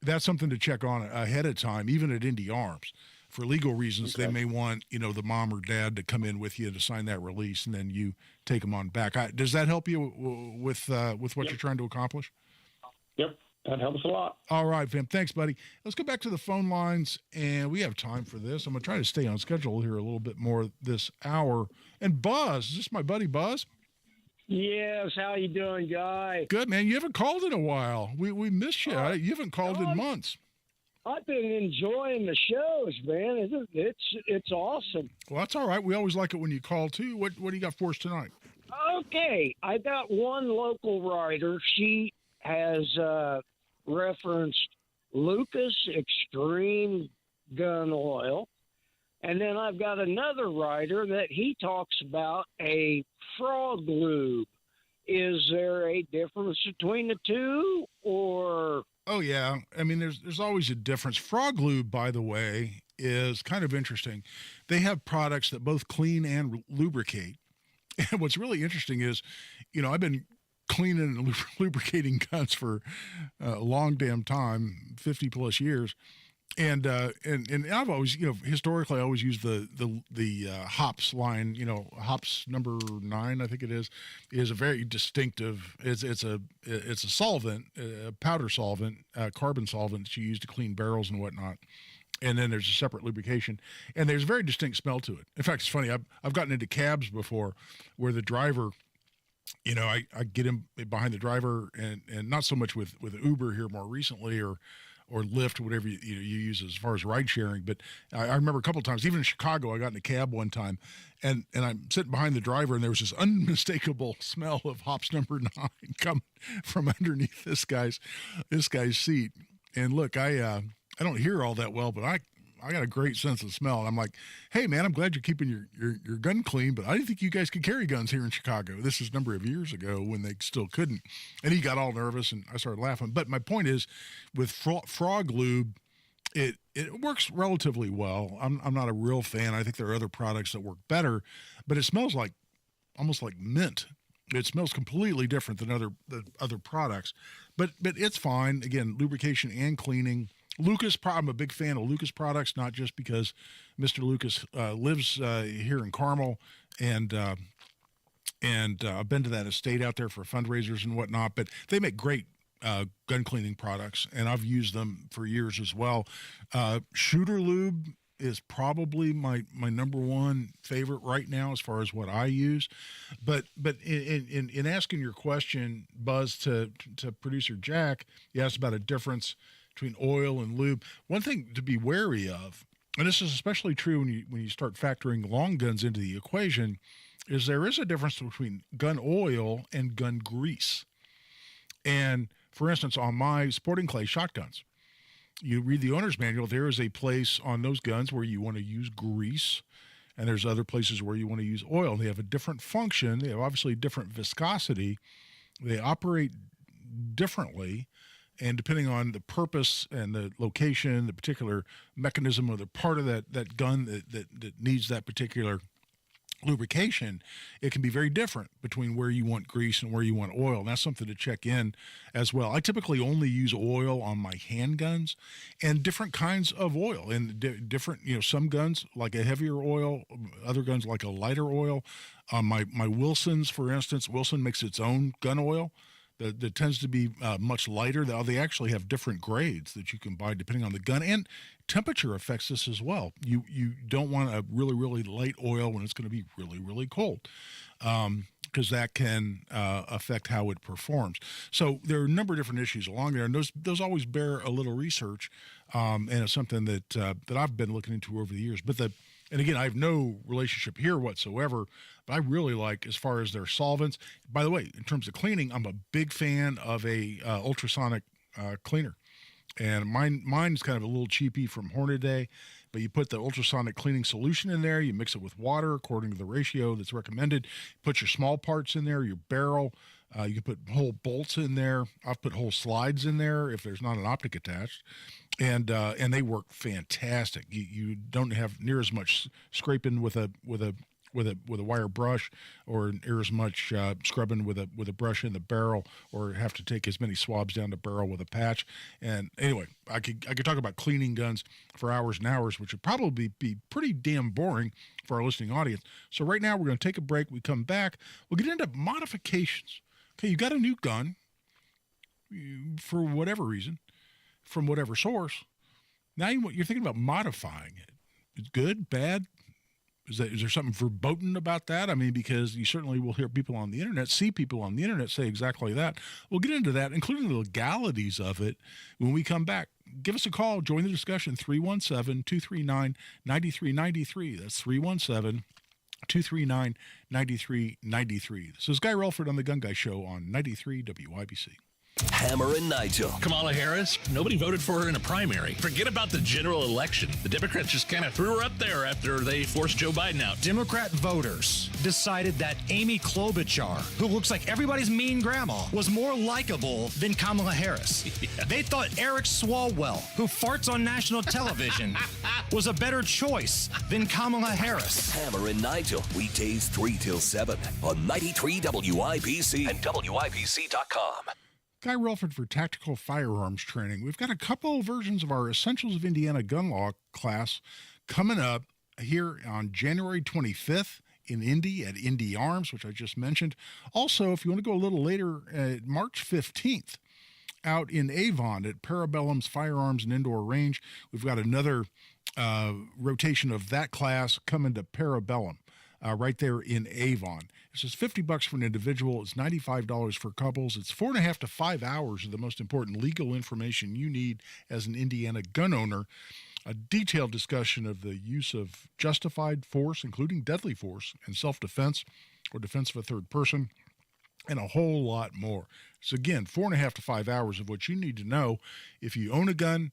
that's something to check on ahead of time, even at Indy Arms. For legal reasons, okay, they may want, the mom or dad to come in with you to sign that release, and then you take them on back. Does that help you with what you're trying to accomplish? Yep, that helps a lot. All right, fam. Thanks, buddy. Let's go back to the phone lines, and we have time for this. I'm going to try to stay on schedule here a little bit more this hour. And Buzz, is this my buddy Buzz? Yes, how you doing, Guy? Good, man. You haven't called in a while. We missed you. You haven't called in months. I've been enjoying the shows, man. It's awesome. Well, that's all right. We always like it when you call, too. What do you got for us tonight? Okay, I got one local writer. She has referenced Lucas Extreme Gun Oil. And then I've got another writer that he talks about a frog lube. Is there a difference between the two, or? Oh, yeah. I mean, there's always a difference. Frog lube, by the way, is kind of interesting. They have products that both clean and lubricate. And what's really interesting is, I've been cleaning and lubricating guns for a long damn time, 50 plus years. And I've always, historically, I always used the hops line. Hops number 9, I think it is a very distinctive. It's a solvent, a powder solvent, carbon solvent that you use to clean barrels and whatnot. And then there's a separate lubrication, and there's a very distinct smell to it. In fact, it's funny. I've gotten into cabs before, where the driver, I get him behind the driver, and not so much with Uber here more recently, or Lyft, whatever you use as far as ride sharing. But I remember a couple of times, even in Chicago, I got in a cab one time, and I'm sitting behind the driver, and there was this unmistakable smell of hops number 9 coming from underneath this guy's seat. And look, I don't hear all that well, but I got a great sense of smell. And I'm like, hey, man, I'm glad you're keeping your gun clean, but I didn't think you guys could carry guns here in Chicago. This is a number of years ago when they still couldn't. And he got all nervous, and I started laughing. But my point is, with frog lube, it works relatively well. I'm not a real fan. I think there are other products that work better, but it smells almost like mint. It smells completely different than other products, but it's fine. Again, lubrication and cleaning. Lucas, I'm a big fan of Lucas products, not just because Mr. Lucas lives here in Carmel, and I've been to that estate out there for fundraisers and whatnot, but they make great gun cleaning products, and I've used them for years as well. Shooter Lube is probably my number one favorite right now as far as what I use. But in asking your question, Buzz, to producer Jack, you asked about a difference between oil and lube. One thing to be wary of, and this is especially true when you start factoring long guns into the equation, is there is a difference between gun oil and gun grease. And for instance, on my Sporting Clay shotguns, you read the owner's manual, there is a place on those guns where you want to use grease, and there's other places where you want to use oil. They have a different function. They have obviously different viscosity. They operate differently, and depending on the purpose and the location, the particular mechanism or the part of that gun that needs that particular lubrication, it can be very different between where you want grease and where you want oil. And that's something to check in as well. I typically only use oil on my handguns, and different kinds of oil, and different, some guns like a heavier oil, other guns like a lighter oil. My Wilsons, for instance, Wilson makes its own gun oil that tends to be much lighter. They actually have different grades that you can buy depending on the gun, and temperature affects this as well. You don't want a really, really light oil when it's going to be really, really cold, because that can affect how it performs. So there are a number of different issues along there, and those always bear a little research, and it's something that I've been looking into over the years. And again, I have no relationship here whatsoever, but I really like, as far as their solvents. By the way, in terms of cleaning, I'm a big fan of a ultrasonic cleaner. And mine's kind of a little cheapy from Hornady, but you put the ultrasonic cleaning solution in there, you mix it with water according to the ratio that's recommended, put your small parts in there, your barrel, you can put whole bolts in there. I've put whole slides in there if there's not an optic attached, and they work fantastic. You don't have near as much scraping with a wire brush, or near as much scrubbing with a brush in the barrel, or have to take as many swabs down the barrel with a patch. And anyway, I could talk about cleaning guns for hours and hours, which would probably be pretty damn boring for our listening audience. So right now we're going to take a break. We come back, we'll get into modifications. Okay, you got a new gun, for whatever reason, from whatever source. Now you're thinking about modifying it. It's good, bad, Is there something verboten about that? I mean, because you certainly will hear people on the internet, see people on the internet say exactly that. We'll get into that, including the legalities of it, when we come back. Give us a call. Join the discussion, 317-239-9393. That's 317-239-9393. This is Guy Relford on The Gun Guy Show on 93 WIBC. Hammer and Nigel. Kamala Harris, nobody voted for her in a primary. Forget about the general election. The Democrats just kind of threw her up there after they forced Joe Biden out. Democrat voters decided that Amy Klobuchar, who looks like everybody's mean grandma, was more likable than Kamala Harris. Yeah. They thought Eric Swalwell, who farts on national television, was a better choice than Kamala Harris. Hammer and Nigel, weekdays 3 till 7 on 93 WIBC and WIBC.com. Guy Relford for Tactical Firearms Training. We've got a couple versions of our Essentials of Indiana Gun Law class coming up here on January 25th in Indy at Indy Arms, which I just mentioned. Also, if you want to go a little later, March 15th, out in Avon at Parabellum's Firearms and Indoor Range, we've got another rotation of that class coming to Parabellum. Right there in Avon. This is $50 for an individual. It's $95 for couples. It's 4.5 to 5 hours of the most important legal information you need as an Indiana gun owner. A detailed discussion of the use of justified force, including deadly force, and self-defense or defense of a third person, and a whole lot more. So again, 4.5 to 5 hours of what you need to know if you own a gun,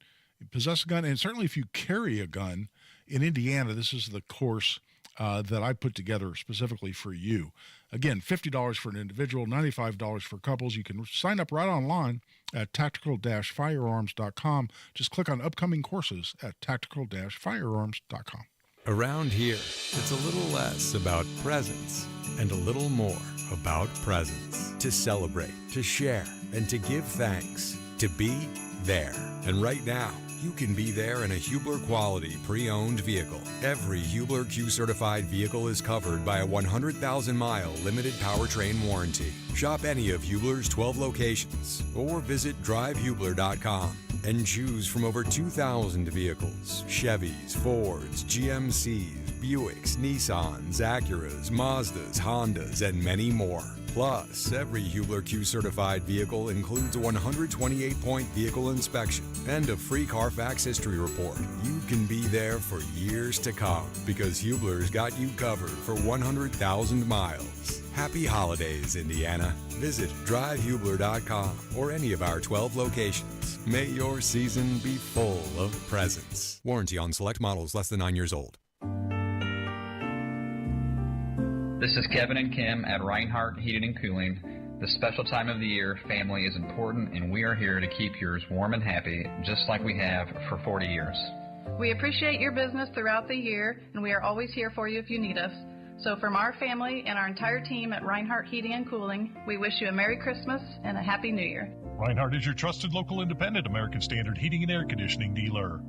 possess a gun, and certainly if you carry a gun. In Indiana, this is the course that I put together specifically for you. Again, $50 for an individual, $95 for couples. You can sign up right online at tactical-firearms.com. Just click on upcoming courses at tactical-firearms.com. Around here, it's a little less about presents and a little more about presence. To celebrate, to share, and to give thanks. To be there. And right now, you can be there in a Hubler quality pre-owned vehicle. Every Hubler Q-certified vehicle is covered by a 100,000-mile limited powertrain warranty. Shop any of Hubler's 12 locations or visit drivehubler.com and choose from over 2,000 vehicles. Chevys, Fords, GMCs, Buicks, Nissans, Acuras, Mazdas, Hondas, and many more. Plus, every Hubler Q-certified vehicle includes a 128-point vehicle inspection and a free Carfax history report. You can be there for years to come because Hubler's got you covered for 100,000 miles. Happy holidays, Indiana. Visit drivehubler.com or any of our 12 locations. May your season be full of presents. Warranty on select models less than 9 years old. This is Kevin and Kim at Reinhardt Heating and Cooling. This special time of the year, family is important, and we are here to keep yours warm and happy, just like we have for 40 years. We appreciate your business throughout the year, and we are always here for you if you need us. So from our family and our entire team at Reinhardt Heating and Cooling, we wish you a Merry Christmas and a Happy New Year. Reinhardt is your trusted local independent American Standard heating and air conditioning dealer.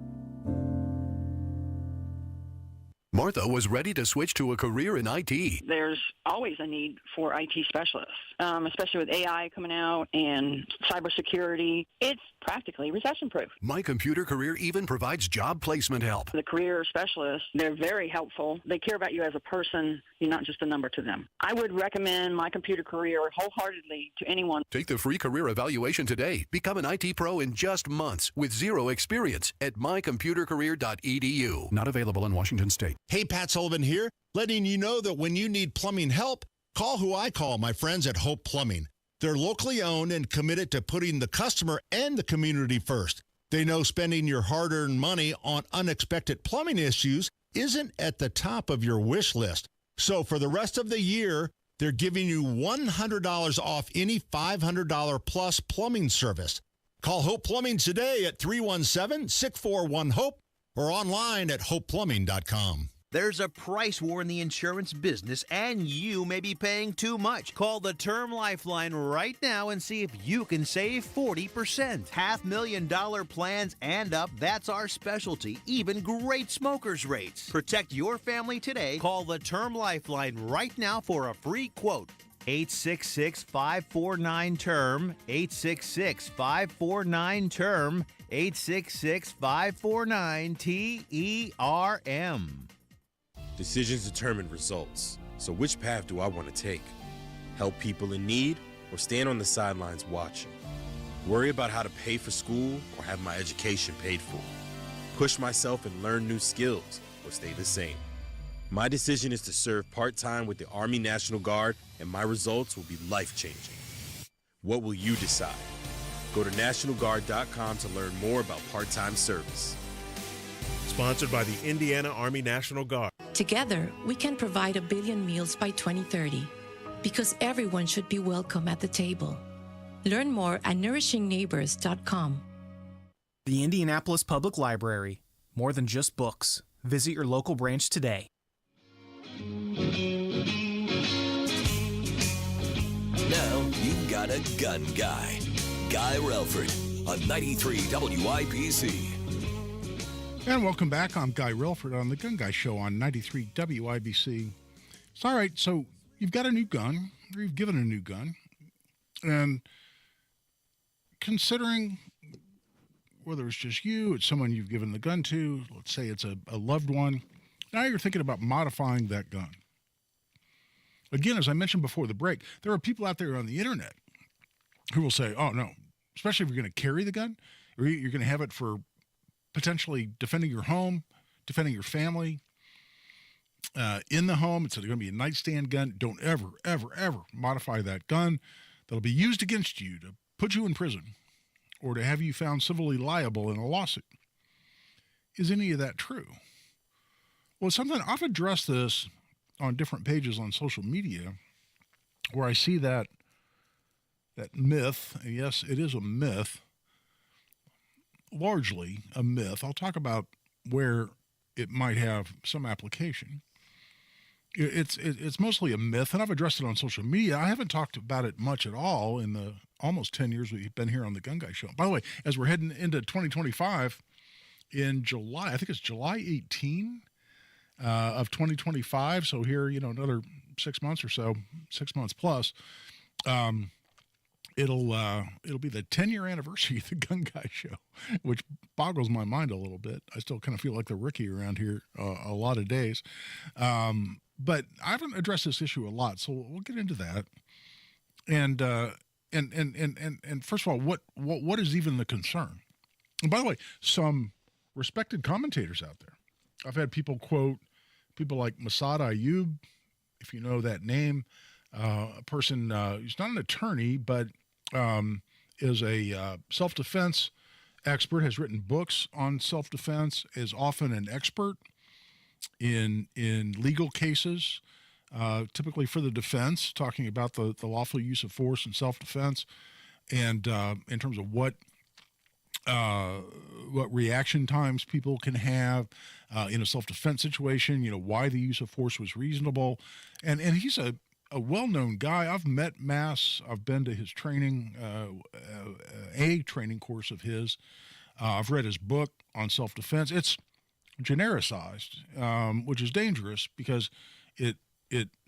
Martha was ready to switch to a career in IT. There's always a need for IT specialists, especially with AI coming out and cybersecurity. It's practically recession-proof. My Computer Career even provides job placement help. The career specialists, they're very helpful. They care about you as a person. You're not just a number to them. I would recommend My Computer Career wholeheartedly to anyone. Take the free career evaluation today. Become an IT pro in just months with zero experience at mycomputercareer.edu. Not available in Washington State. Hey, Pat Sullivan here, letting you know that when you need plumbing help, call who I call, my friends at Hope Plumbing. They're locally owned and committed to putting the customer and the community first. They know spending your hard-earned money on unexpected plumbing issues isn't at the top of your wish list. So for the rest of the year, they're giving you $100 off any $500 plus plumbing service. Call Hope Plumbing today at 317-641-HOPE or online at hopeplumbing.com. There's a price war in the insurance business, and you may be paying too much. Call the Term Lifeline right now and see if you can save 40%. $500,000 plans and up, that's our specialty. Even great smokers' rates. Protect your family today. Call the Term Lifeline right now for a free quote. 866-549-TERM, 866-549-TERM, 866-549-TERM. Decisions determine results. So which path do I want to take? Help people in need or stand on the sidelines watching? Worry about how to pay for school or have my education paid for? Push myself and learn new skills or stay the same? My decision is to serve part-time with the Army National Guard, and my results will be life-changing. What will you decide? Go to NationalGuard.com to learn more about part-time service. Sponsored by the Indiana Army National Guard. Together, we can provide 1 billion meals by 2030 because everyone should be welcome at the table. Learn more at NourishingNeighbors.com. The Indianapolis Public Library. More than just books. Visit your local branch today. Now you've got a gun guy. Guy Relford on 93 WIBC. And welcome back. I'm Guy Relford on the Gun Guy Show on 93 WIBC. It's all right. So you've got a new gun, or you've given a new gun, and considering whether it's just you, it's someone you've given the gun to, let's say it's a loved one, now you're thinking about modifying that gun. Again, as I mentioned before the break, there are people out there on the internet who will say, oh, no, especially if you're going to carry the gun, or you're going to have it for potentially defending your home, defending your family, in the home. It's going to be a nightstand gun. Don't ever, ever, ever modify that gun. That'll be used against you to put you in prison or to have you found civilly liable in a lawsuit. Is any of that true? Well, it's something I've addressed this on different pages on social media where I see that myth, and yes, it is a myth, largely a myth. I'll talk about where it might have some application. It's mostly a myth, and I've addressed it on social media. I haven't talked about it much at all in the almost 10 years we've been here on the Gun Guy Show. By the way, as we're heading into 2025 in July, I think it's July 18 of 2025. So here, another 6 months or so, 6 months plus, it'll be the 10-year anniversary of the Gun Guy Show, which boggles my mind a little bit. I still kind of feel like the rookie around here a lot of days. But I haven't addressed this issue a lot, so we'll get into that. And first of all, what is even the concern? And by the way, some respected commentators out there, I've had people quote people like Massad Ayoob, if you know that name, a person who's not an attorney, but is a self-defense expert, has written books on self-defense, is often an expert in legal cases, typically for the defense, talking about the lawful use of force in self-defense, and in terms of what reaction times people can have in a self-defense situation, why the use of force was reasonable. And he's a well-known guy. I've met Mass. I've been to his training, a training course of his. I've read his book on self-defense. It's genericized, which is dangerous because it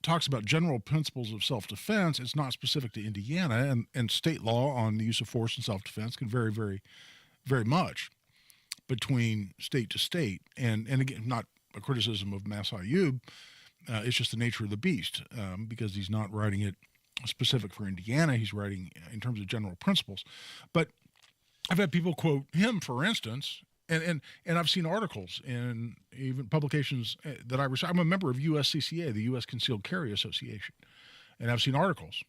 talks about general principles of self-defense. It's not specific to Indiana, and state law on the use of force in self-defense can vary very, very much between state to state. And again, not a criticism of Mass Ayoob. It's just the nature of the beast, because he's not writing it specific for Indiana. He's writing in terms of general principles. But I've had people quote him, for instance, and I've seen articles in even publications that I research. I'm a member of USCCA, the U.S. Concealed Carry Association, and I've seen articles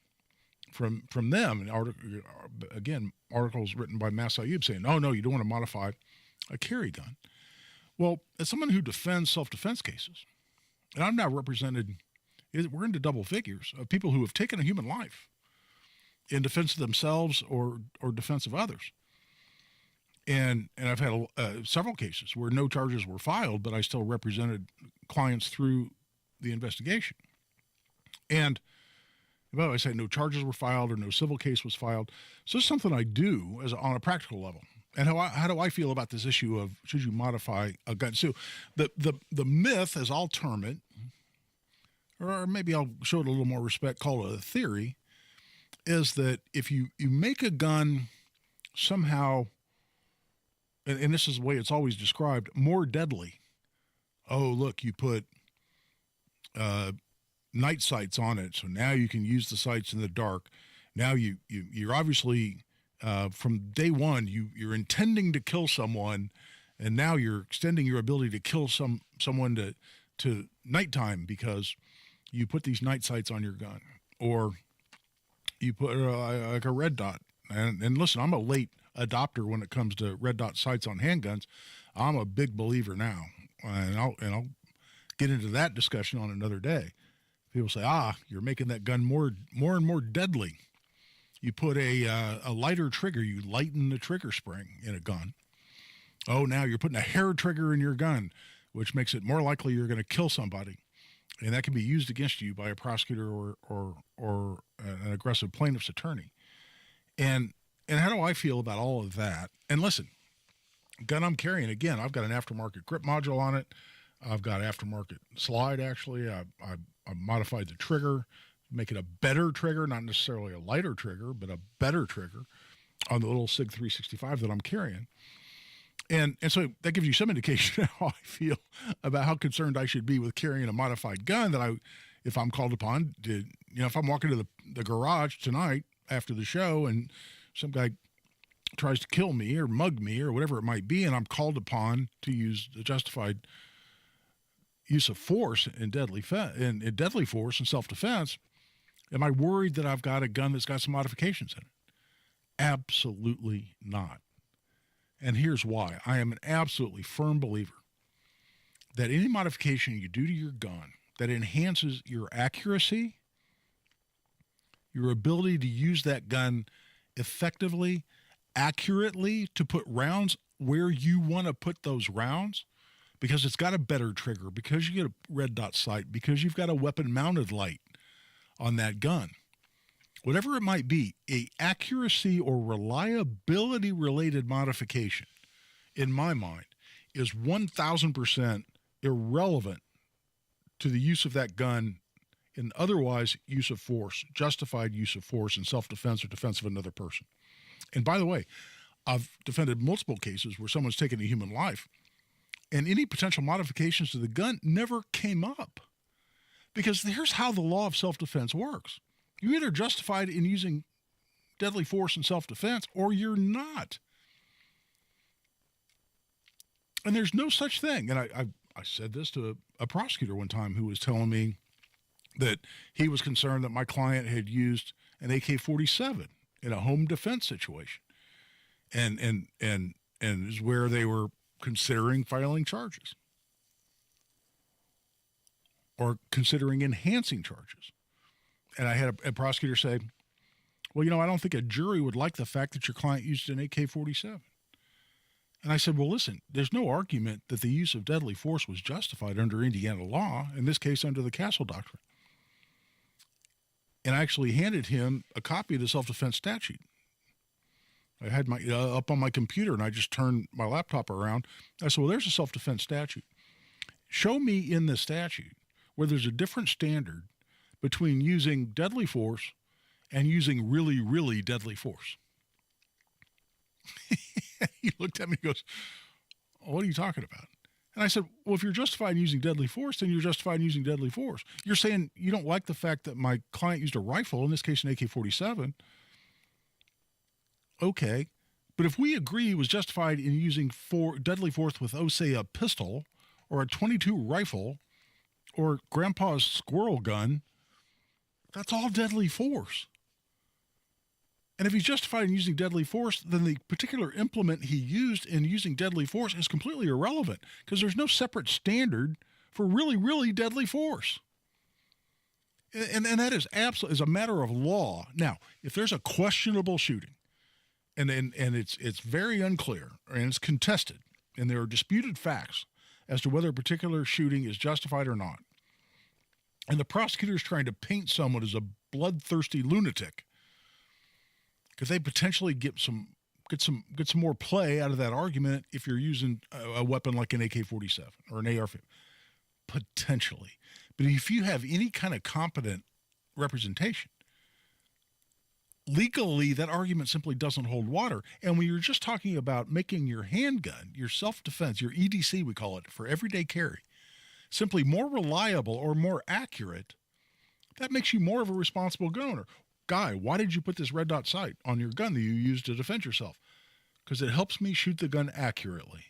from them, and articles written by Mass Ayoob saying, no, you don't want to modify a carry gun. Well, as someone who defends self-defense cases, and I'm now represented, we're into double figures of people who have taken a human life in defense of themselves or defense of others. And I've had several cases where no charges were filed, but I still represented clients through the investigation. And by the way, I say no charges were filed or no civil case was filed. So it's something I do on a practical level. And how do I feel about this issue of should you modify a gun? So the myth, as I'll term it, or maybe I'll show it a little more respect, call it a theory, is that if you make a gun somehow, and this is the way it's always described, more deadly. Oh, look, you put night sights on it, so now you can use the sights in the dark. Now you're obviously from day one you're intending to kill someone, and now you're extending your ability to kill someone to nighttime because you put these night sights on your gun, or you put like a red dot. And listen, I'm a late adopter when it comes to red dot sights on handguns. I'm a big believer now, and I'll get into that discussion on another day. People say, you're making that gun more and more deadly. You put a lighter trigger, you lighten the trigger spring in a gun. Oh, now you're putting a hair trigger in your gun, which makes it more likely you're going to kill somebody. And that can be used against you by a prosecutor or an aggressive plaintiff's attorney. And how do I feel about all of that? And listen, gun I'm carrying, again, I've got an aftermarket grip module on it. I've got aftermarket slide, actually. I modified the trigger, make it a better trigger, not necessarily a lighter trigger, but a better trigger on the little SIG 365 that I'm carrying. And so that gives you some indication of how I feel about how concerned I should be with carrying a modified gun that if I'm called upon to, if I'm walking to the garage tonight after the show and some guy tries to kill me or mug me or whatever it might be, and I'm called upon to use the justified use of force and deadly force and self-defense, am I worried that I've got a gun that's got some modifications in it? Absolutely not. And here's why. I am an absolutely firm believer that any modification you do to your gun that enhances your accuracy, your ability to use that gun effectively, accurately, to put rounds where you want to put those rounds, because it's got a better trigger, because you get a red dot sight, because you've got a weapon-mounted light on that gun. Whatever it might be, a accuracy or reliability-related modification, in my mind, is 1,000% irrelevant to the use of that gun in otherwise use of force, justified use of force in self-defense or defense of another person. And by the way, I've defended multiple cases where someone's taken a human life, and any potential modifications to the gun never came up. Because here's how the law of self-defense works. You're either justified in using deadly force in self-defense or you're not. And there's no such thing. And I said this to a prosecutor one time who was telling me that he was concerned that my client had used an AK-47 in a home defense situation. And is where they were considering filing charges or considering enhancing charges. And I had a prosecutor say, well, I don't think a jury would like the fact that your client used an AK-47. And I said, well, listen, there's no argument that the use of deadly force was justified under Indiana law, in this case under the Castle Doctrine. And I actually handed him a copy of the self-defense statute. I had my up on my computer, and I just turned my laptop around. I said, well, there's a self-defense statute. Show me in the statute where there's a different standard between using deadly force and using really, really deadly force. He looked at me and goes, what are you talking about? And I said, well, if you're justified in using deadly force, then you're justified in using deadly force. You're saying you don't like the fact that my client used a rifle, in this case an AK-47. Okay, but if we agree he was justified in using deadly force with, say, a pistol or a .22 rifle or grandpa's squirrel gun, that's all deadly force. And if he's justified in using deadly force, then the particular implement he used in using deadly force is completely irrelevant because there's no separate standard for really, really deadly force. And that is absolutely, as a matter of law. Now, if there's a questionable shooting, and it's very unclear, and it's contested, and there are disputed facts as to whether a particular shooting is justified or not, and the prosecutor is trying to paint someone as a bloodthirsty lunatic, because they potentially get some more play out of that argument if you're using a weapon like an AK-47 or an AR-15, potentially. But if you have any kind of competent representation, legally, that argument simply doesn't hold water. And when you're just talking about making your handgun, your self-defense, your EDC, we call it, for everyday carry, simply more reliable or more accurate, that makes you more of a responsible gun owner. Guy, why did you put this red dot sight on your gun that you use to defend yourself? Because it helps me shoot the gun accurately.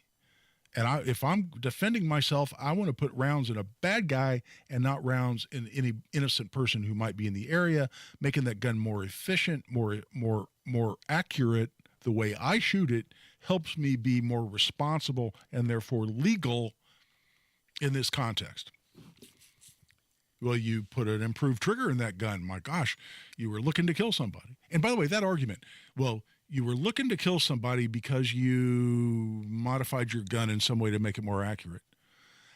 And if I'm defending myself, I want to put rounds in a bad guy and not rounds in any innocent person who might be in the area, making that gun more efficient, more accurate. The way I shoot it helps me be more responsible and therefore legal in this context. Well, you put an improved trigger in that gun. My gosh, you were looking to kill somebody. And by the way, that argument, well, you were looking to kill somebody because you modified your gun in some way to make it more accurate.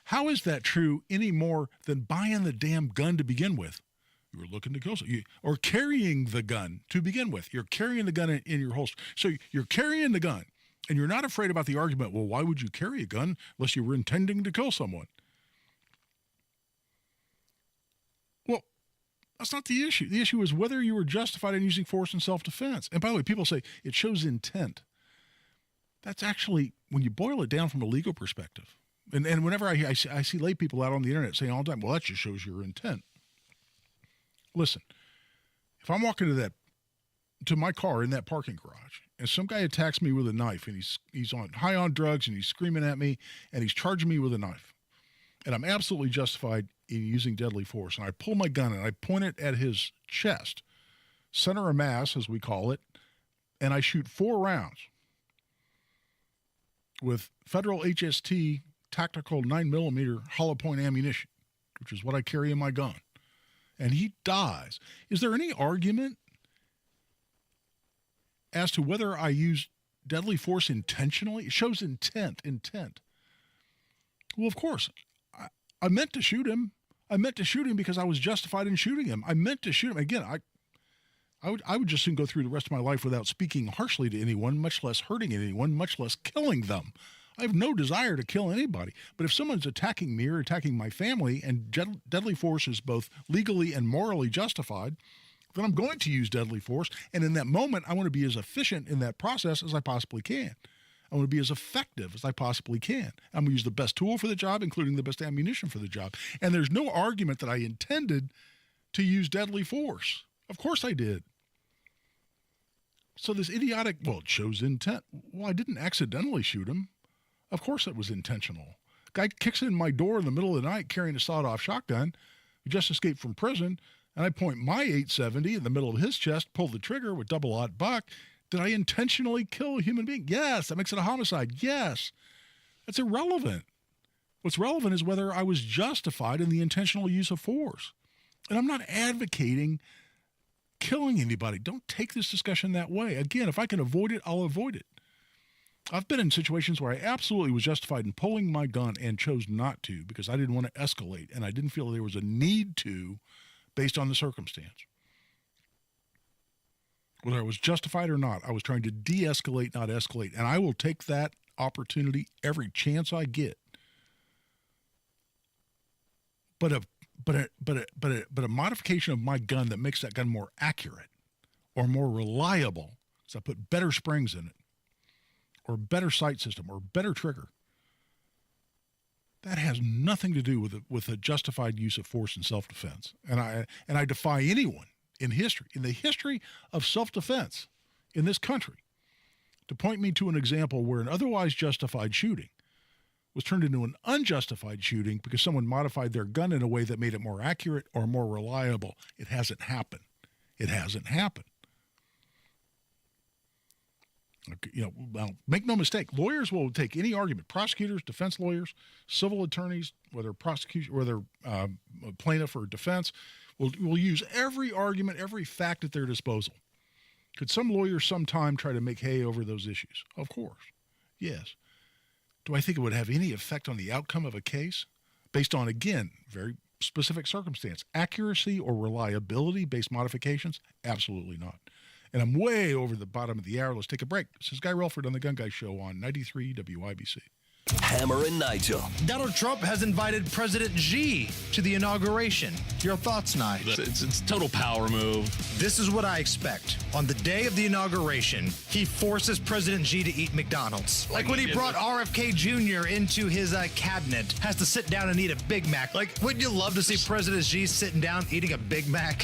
How is that true any more than buying the damn gun to begin with? You were looking to kill somebody, or carrying the gun to begin with. You're carrying the gun in your holster. So you're carrying the gun, and you're not afraid about the argument, well, why would you carry a gun unless you were intending to kill someone? Well, that's not the issue. The issue is whether you were justified in using force in self-defense. And by the way, people say it shows intent. That's actually, when you boil it down from a legal perspective, and whenever I see lay people out on the internet saying all the time, well, that just shows your intent. Listen, if I'm walking to my car in that parking garage, and some guy attacks me with a knife, and he's high on drugs, and he's screaming at me, and he's charging me with a knife, and I'm absolutely justified in using deadly force, and I pull my gun and I point it at his chest, center of mass, as we call it, and I shoot 4 rounds with Federal HST tactical 9mm hollow point ammunition, which is what I carry in my gun, and he dies. Is there any argument as to whether I used deadly force intentionally? It shows intent. Well, of course, I meant to shoot him. I meant to shoot him because I was justified in shooting him. I meant to shoot him. Again, I would just soon go through the rest of my life without speaking harshly to anyone, much less hurting anyone, much less killing them. I have no desire to kill anybody. But if someone's attacking me or attacking my family, and deadly force is both legally and morally justified, then I'm going to use deadly force. And in that moment, I want to be as efficient in that process as I possibly can. I want to be as effective as I possibly can. I'm going to use the best tool for the job, including the best ammunition for the job. And there's no argument that I intended to use deadly force. Of course I did. So this idiotic, well, it shows intent. Well, I didn't accidentally shoot him. Of course it was intentional. Guy kicks in my door in the middle of the night carrying a sawed-off shotgun. We just escaped from prison, and I point my .870 in the middle of his chest, pull the trigger with double-aught buck. Did I intentionally kill a human being? Yes. That makes it a homicide. Yes. That's irrelevant. What's relevant is whether I was justified in the intentional use of force. And I'm not advocating killing anybody. Don't take this discussion that way. Again, if I can avoid it, I'll avoid it. I've been in situations where I absolutely was justified in pulling my gun and chose not to because I didn't want to escalate, and I didn't feel there was a need to based on the circumstance. Whether I was justified or not, I was trying to de-escalate, not escalate, and I will take that opportunity every chance I get. But a modification of my gun that makes that gun more accurate or more reliable, so I put better springs in it, or better sight system, or better trigger, that has nothing to do with a justified use of force in self-defense. And I defy anyone in the history of self-defense in this country, to point me to an example where an otherwise justified shooting was turned into an unjustified shooting because someone modified their gun in a way that made it more accurate or more reliable. It hasn't happened. It hasn't happened. Well, make no mistake, lawyers will take any argument. Prosecutors, defense lawyers, civil attorneys, whether plaintiff or defense, will use every argument, every fact at their disposal. Could some lawyers sometime try to make hay over those issues? Of course, yes. Do I think it would have any effect on the outcome of a case based on, again, very specific circumstance? Accuracy or reliability-based modifications? Absolutely not. And I'm way over the bottom of the hour. Let's take a break. This is Guy Relford on the Gun Guy Show on 93 WIBC. Hammer and Nigel. Donald Trump has invited President Xi to the inauguration. Your thoughts, Nigel? It's total power move. This is what I expect. On the day of the inauguration, he forces President Xi to eat McDonald's. Like when he brought RFK Jr. into his cabinet, has to sit down and eat a Big Mac. Like, wouldn't you love to see President Xi sitting down eating a Big Mac?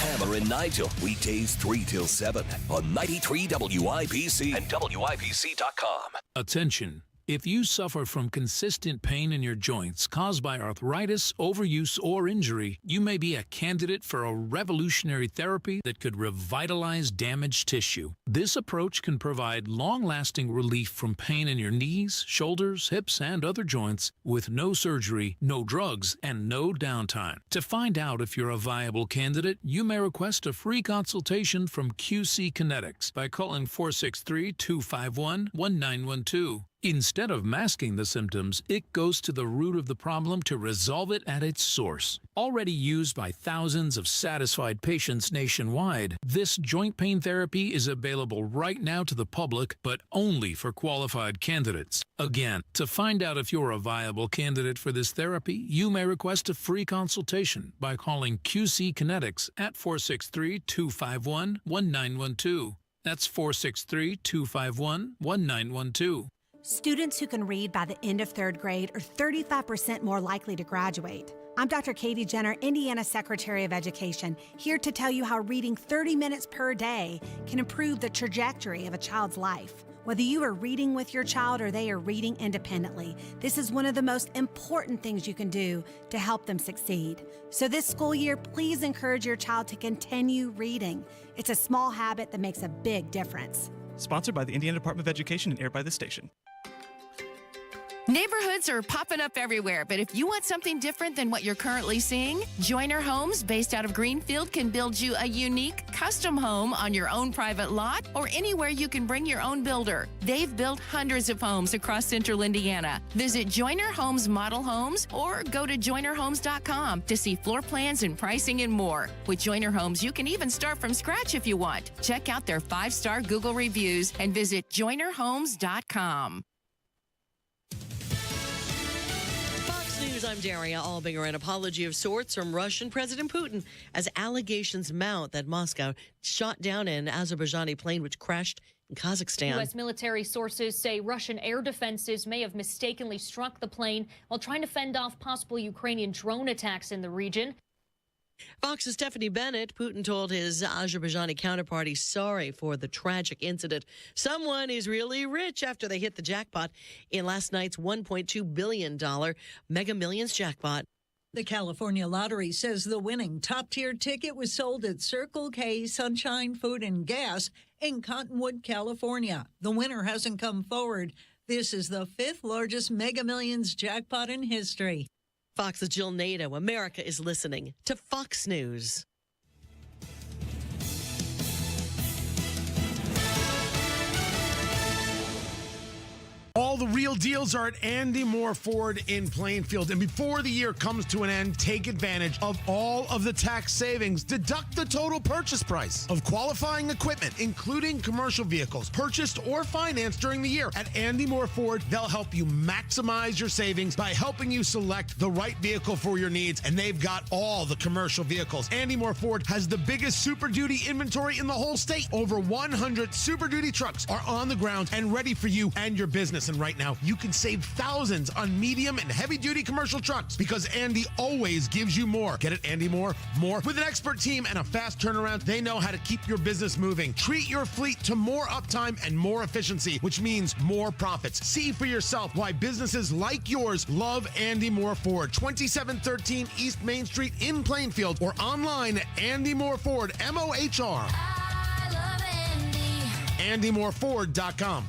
Hammer and Nigel, weekdays 3 till 7 on 93 WIBC and WIBC.com. Attention. If you suffer from consistent pain in your joints caused by arthritis, overuse, or injury, you may be a candidate for a revolutionary therapy that could revitalize damaged tissue. This approach can provide long-lasting relief from pain in your knees, shoulders, hips, and other joints with no surgery, no drugs, and no downtime. To find out if you're a viable candidate, you may request a free consultation from QC Kinetics by calling 463-251-1912. Instead of masking the symptoms, it goes to the root of the problem to resolve it at its source. Already used by thousands of satisfied patients nationwide, this joint pain therapy is available right now to the public, but only for qualified candidates. Again, to find out if you're a viable candidate for this therapy, you may request a free consultation by calling QC Kinetics at 463-251-1912. That's 463-251-1912. Students who can read by the end of third grade are 35% more likely to graduate. I'm Dr. Katie Jenner, Indiana Secretary of Education, here to tell you how reading 30 minutes per day can improve the trajectory of a child's life. Whether you are reading with your child or they are reading independently, this is one of the most important things you can do to help them succeed. So this school year, please encourage your child to continue reading. It's a small habit that makes a big difference. Sponsored by the Indiana Department of Education and aired by this station. Neighborhoods are popping up everywhere, but if you want something different than what you're currently seeing, Joyner Homes, based out of Greenfield, can build you a unique, custom home on your own private lot or anywhere you can bring your own builder. They've built hundreds of homes across central Indiana. Visit Joyner Homes Model Homes or go to joynerhomes.com to see floor plans and pricing and more. With Joyner Homes, you can even start from scratch if you want. Check out their 5-star Google reviews and visit joynerhomes.com. News, I'm Daria Albinger. An apology of sorts from Russian President Putin as allegations mount that Moscow shot down an Azerbaijani plane which crashed in Kazakhstan. U.S. military sources say Russian air defenses may have mistakenly struck the plane while trying to fend off possible Ukrainian drone attacks in the region. Fox's Stephanie Bennett. Putin told his Azerbaijani counterpart he's sorry for the tragic incident. Someone is really rich after they hit the jackpot in last night's $1.2 billion Mega Millions jackpot. The California Lottery says the winning top-tier ticket was sold at Circle K Sunshine Food and Gas in Cottonwood, California. The winner hasn't come forward. This is the 5th largest Mega Millions jackpot in history. Fox's Jill Nato. America is listening to Fox News. All the real deals are at Andy Moore Ford in Plainfield. And before the year comes to an end, take advantage of all of the tax savings. Deduct the total purchase price of qualifying equipment, including commercial vehicles, purchased or financed during the year. At Andy Moore Ford, they'll help you maximize your savings by helping you select the right vehicle for your needs. And they've got all the commercial vehicles. Andy Moore Ford has the biggest Super Duty inventory in the whole state. Over 100 Super Duty trucks are on the ground and ready for you and your business. And right now, you can save thousands on medium and heavy-duty commercial trucks because Andy always gives you more. Get it, Andy Moore? More. With an expert team and a fast turnaround, they know how to keep your business moving. Treat your fleet to more uptime and more efficiency, which means more profits. See for yourself why businesses like yours love Andy Moore Ford. 2713 East Main Street in Plainfield or online at Andy Moore Ford, M-O-H-R. I love Andy. AndyMooreFord.com.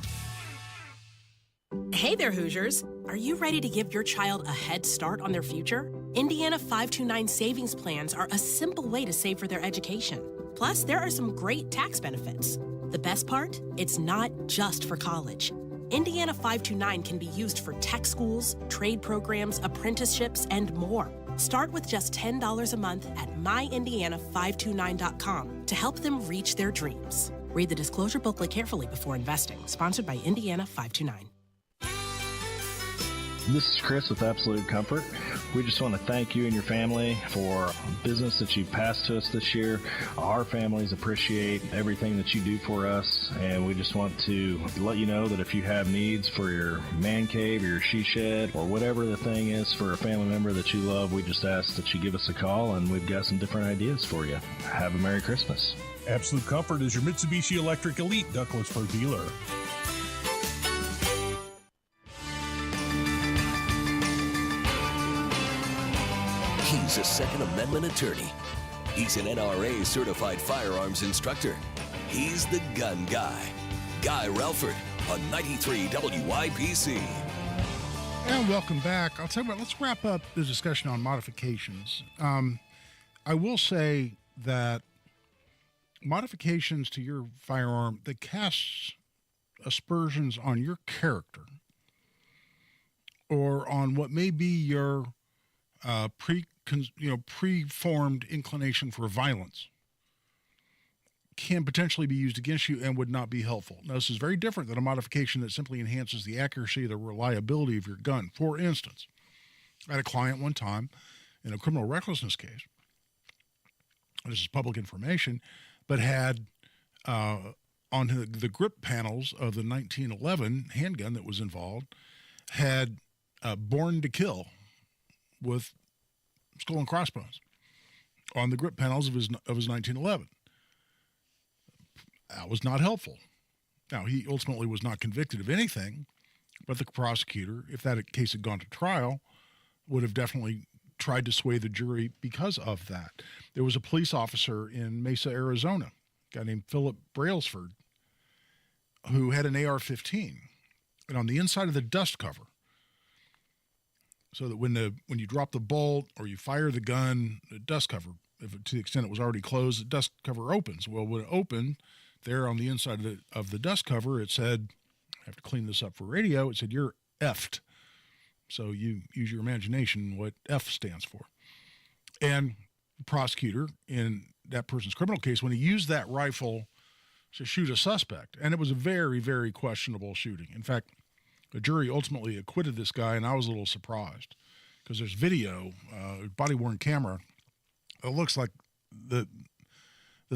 Hey there, Hoosiers. Are you ready to give your child a head start on their future? Indiana 529 savings plans are a simple way to save for their education. Plus, there are some great tax benefits. The best part? It's not just for college. Indiana 529 can be used for tech schools, trade programs, apprenticeships, and more. Start with just $10 a month at myindiana529.com to help them reach their dreams. Read the disclosure booklet carefully before investing. Sponsored by Indiana 529. This is Chris with Absolute Comfort. We just want to thank you and your family for business that you passed to us this year. Our families appreciate everything that you do for us, and we just want to let you know that if you have needs for your man cave or your she shed or whatever the thing is for a family member that you love, we just ask that you give us a call, and we've got some different ideas for you. Have a Merry Christmas. Absolute Comfort is your Mitsubishi Electric Elite Ductless dealer. He's a Second Amendment attorney. He's an NRA certified firearms instructor. He's the gun guy. Guy Relford on 93 WIBC. And welcome back. I'll tell you what, let's wrap up the discussion on modifications. I will say that modifications to your firearm that casts aspersions on your character or on what may be your preformed inclination for violence can potentially be used against you and would not be helpful. Now, this is very different than a modification that simply enhances the accuracy or the reliability of your gun. For instance, I had a client one time in a criminal recklessness case, this is public information, but had on the grip panels of the 1911 handgun that was involved, had Born to Kill with skull and crossbones on the grip panels of his 1911. That was not helpful. Now, he ultimately was not convicted of anything, but the prosecutor, if that case had gone to trial, would have definitely tried to sway the jury because of that. There was a police officer in Mesa, Arizona, a guy named Philip Brailsford, who had an AR-15, and on the inside of the dust cover, so that when you drop the bolt or you fire the gun, the dust cover, to the extent it was already closed, the dust cover opens. Well, when it opened, there on the inside of the dust cover, it said, I have to clean this up for radio, it said, "You're effed." So you use your imagination what F stands for. And the prosecutor in that person's criminal case, when he used that rifle to shoot a suspect, and it was a very, very questionable shooting. In fact, the jury ultimately acquitted this guy, and I was a little surprised because there's video, body-worn camera. It looks like the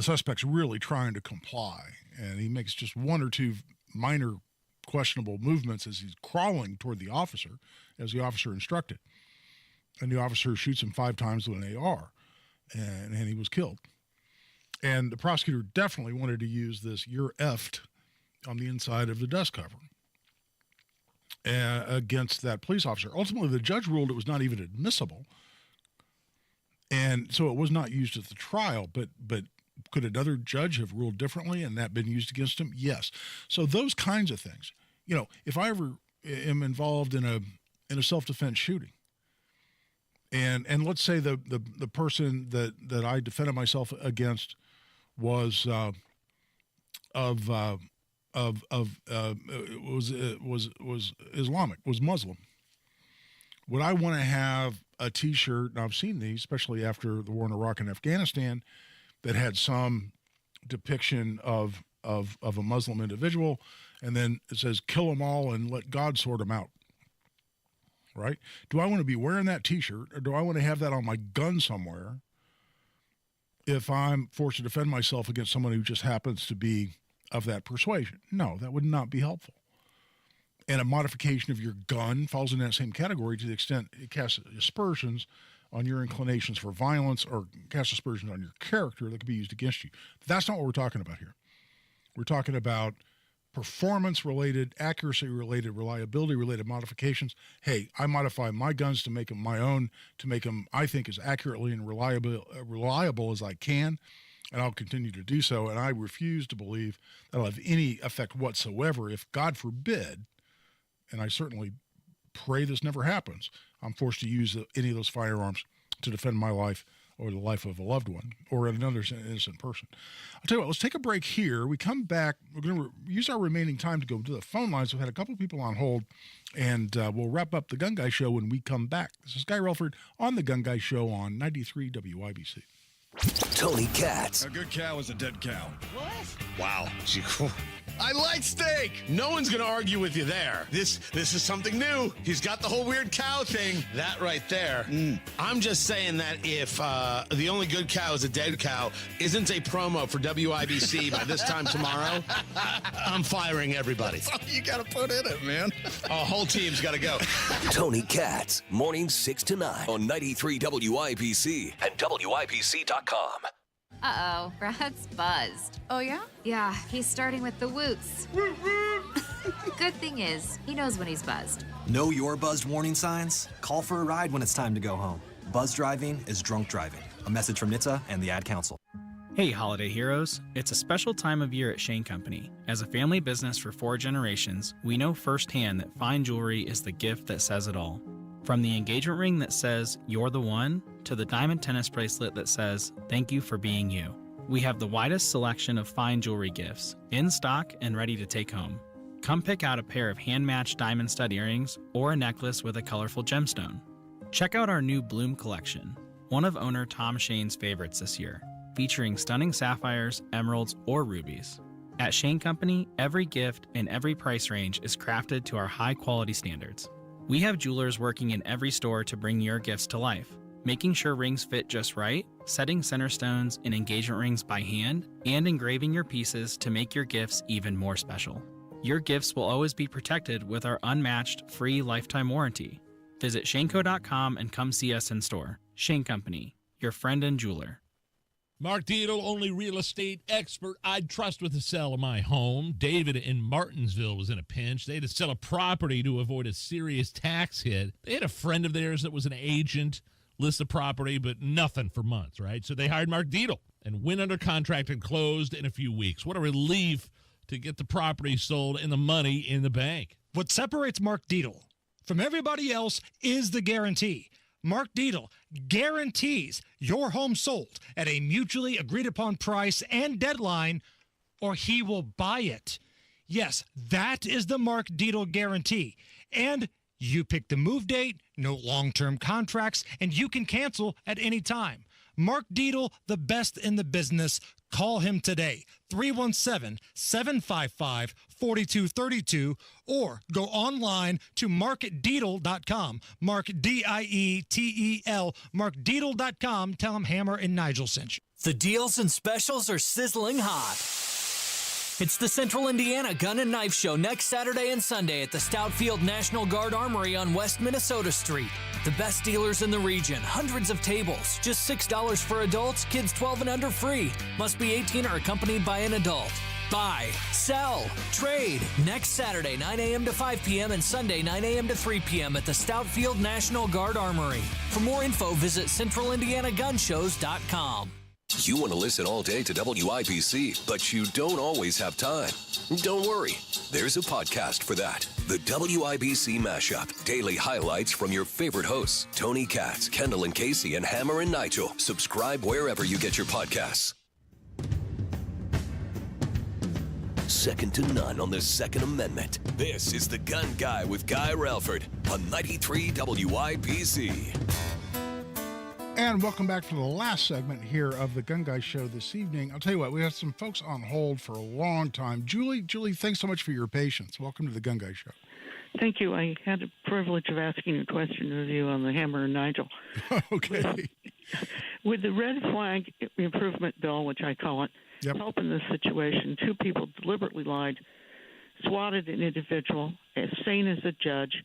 suspect's really trying to comply, and he makes just one or two minor questionable movements as he's crawling toward the officer, as the officer instructed. And the officer shoots him 5 times with an AR, and he was killed. And the prosecutor definitely wanted to use this "you're effed" on the inside of the dust cover against that police officer. Ultimately, the judge ruled it was not even admissible, and so it was not used at the trial. But could another judge have ruled differently and that been used against him? Yes. So those kinds of things. You know, if I ever am involved in a self-defense shooting, and let's say the person that I defended myself against was Islamic, was Muslim. Would I want to have a T-shirt, and I've seen these, especially after the war in Iraq and Afghanistan, that had some depiction of a Muslim individual, and then it says, "Kill them all and let God sort them out." Right? Do I want to be wearing that T-shirt, or do I want to have that on my gun somewhere if I'm forced to defend myself against someone who just happens to be of that persuasion? No, that would not be helpful. And a modification of your gun falls in that same category to the extent it casts aspersions on your inclinations for violence or casts aspersions on your character that could be used against you. That's not what we're talking about here. We're talking about performance-related, accuracy-related, reliability-related modifications. Hey, I modify my guns to make them my own, to make them, I think, as accurately and reliable as I can, and I'll continue to do so. And I refuse to believe that'll have any effect whatsoever if, God forbid, and I certainly pray this never happens, I'm forced to use any of those firearms to defend my life or the life of a loved one or another innocent person. I'll tell you what, let's take a break here. We come back. We're going to use our remaining time to go to the phone lines. We've had a couple of people on hold, and we'll wrap up the Gun Guy Show when we come back. This is Guy Relford on the Gun Guy Show on 93 WIBC. Tony Katz. A good cow is a dead cow. What? Wow. I like steak. No one's going to argue with you there. This is something new. He's got the whole weird cow thing. That right there. I'm just saying that if the only good cow is a dead cow isn't a promo for WIBC by this time tomorrow, I'm firing everybody. That's all you got to put in it, man. Whole team's got to go. Tony Katz, mornings 6 to 9 on 93 WIBC and WIBC.com. Uh-oh, Brad's buzzed. Oh, yeah? Yeah, he's starting with the woots. Good thing is, he knows when he's buzzed. Know your buzzed warning signs? Call for a ride when it's time to go home. Buzz driving is drunk driving. A message from NHTSA and the Ad Council. Hey, holiday heroes. It's a special time of year at Shane Company. As a family business for 4 generations, we know firsthand that fine jewelry is the gift that says it all. From the engagement ring that says, "You're the one," to the diamond tennis bracelet that says, "Thank you for being you." We have the widest selection of fine jewelry gifts, in stock and ready to take home. Come pick out a pair of hand-matched diamond stud earrings or a necklace with a colorful gemstone. Check out our new Bloom collection, one of owner Tom Shane's favorites this year, featuring stunning sapphires, emeralds, or rubies. At Shane Company, every gift and every price range is crafted to our high-quality standards. We have jewelers working in every store to bring your gifts to life, making sure rings fit just right, setting center stones and engagement rings by hand, and engraving your pieces to make your gifts even more special. Your gifts will always be protected with our unmatched free lifetime warranty. Visit shaneco.com and come see us in store. Shane Company, your friend and jeweler. Mark Dietel, only real estate expert I'd trust with the sale of my home. David in Martinsville was in a pinch. They had to sell a property to avoid a serious tax hit. They had a friend of theirs that was an agent list the property, but nothing for months, right? So they hired Mark Dietel and went under contract and closed in a few weeks. What a relief to get the property sold and the money in the bank. What separates Mark Dietel from everybody else is the guarantee. Mark Dietel guarantees your home sold at a mutually agreed upon price and deadline, or he will buy it. Yes, that is the Mark Dietel guarantee. And you pick the move date, no long-term contracts, and you can cancel at any time. Mark Dietel, the best in the business. Call him today, 317-755-4232, or go online to markdietel.com. Mark, D-I-E-T-E-L, markdietel.com. Tell him Hammer and Nigel sent you. The deals and specials are sizzling hot. It's the Central Indiana Gun and Knife Show next Saturday and Sunday at the Stoutfield National Guard Armory on West Minnesota Street. The best dealers in the region, hundreds of tables, just $6 for adults, kids 12 and under free. Must be 18 or accompanied by an adult. Buy, sell, trade. Next Saturday, 9 a.m. to 5 p.m. and Sunday, 9 a.m. to 3 p.m. at the Stoutfield National Guard Armory. For more info, visit CentralIndianaGunShows.com. You want to listen all day to WIBC, but you don't always have time. Don't worry. There's a podcast for that. The WIBC Mashup. Daily highlights from your favorite hosts, Tony Katz, Kendall and Casey, and Hammer and Nigel. Subscribe wherever you get your podcasts. Second to none on the Second Amendment. This is The Gun Guy with Guy Relford on 93 WIBC. And welcome back to the last segment here of the Gun Guy Show this evening. I'll tell you what, we have some folks on hold for a long time. Julie, thanks so much for your patience. Welcome to the Gun Guy Show. Thank you. I had the privilege of asking a question of you on the Hammer and Nigel. Okay. With the red flag improvement bill, which I call it, help in this situation, 2 people deliberately lied, swatted an individual, as sane as a judge.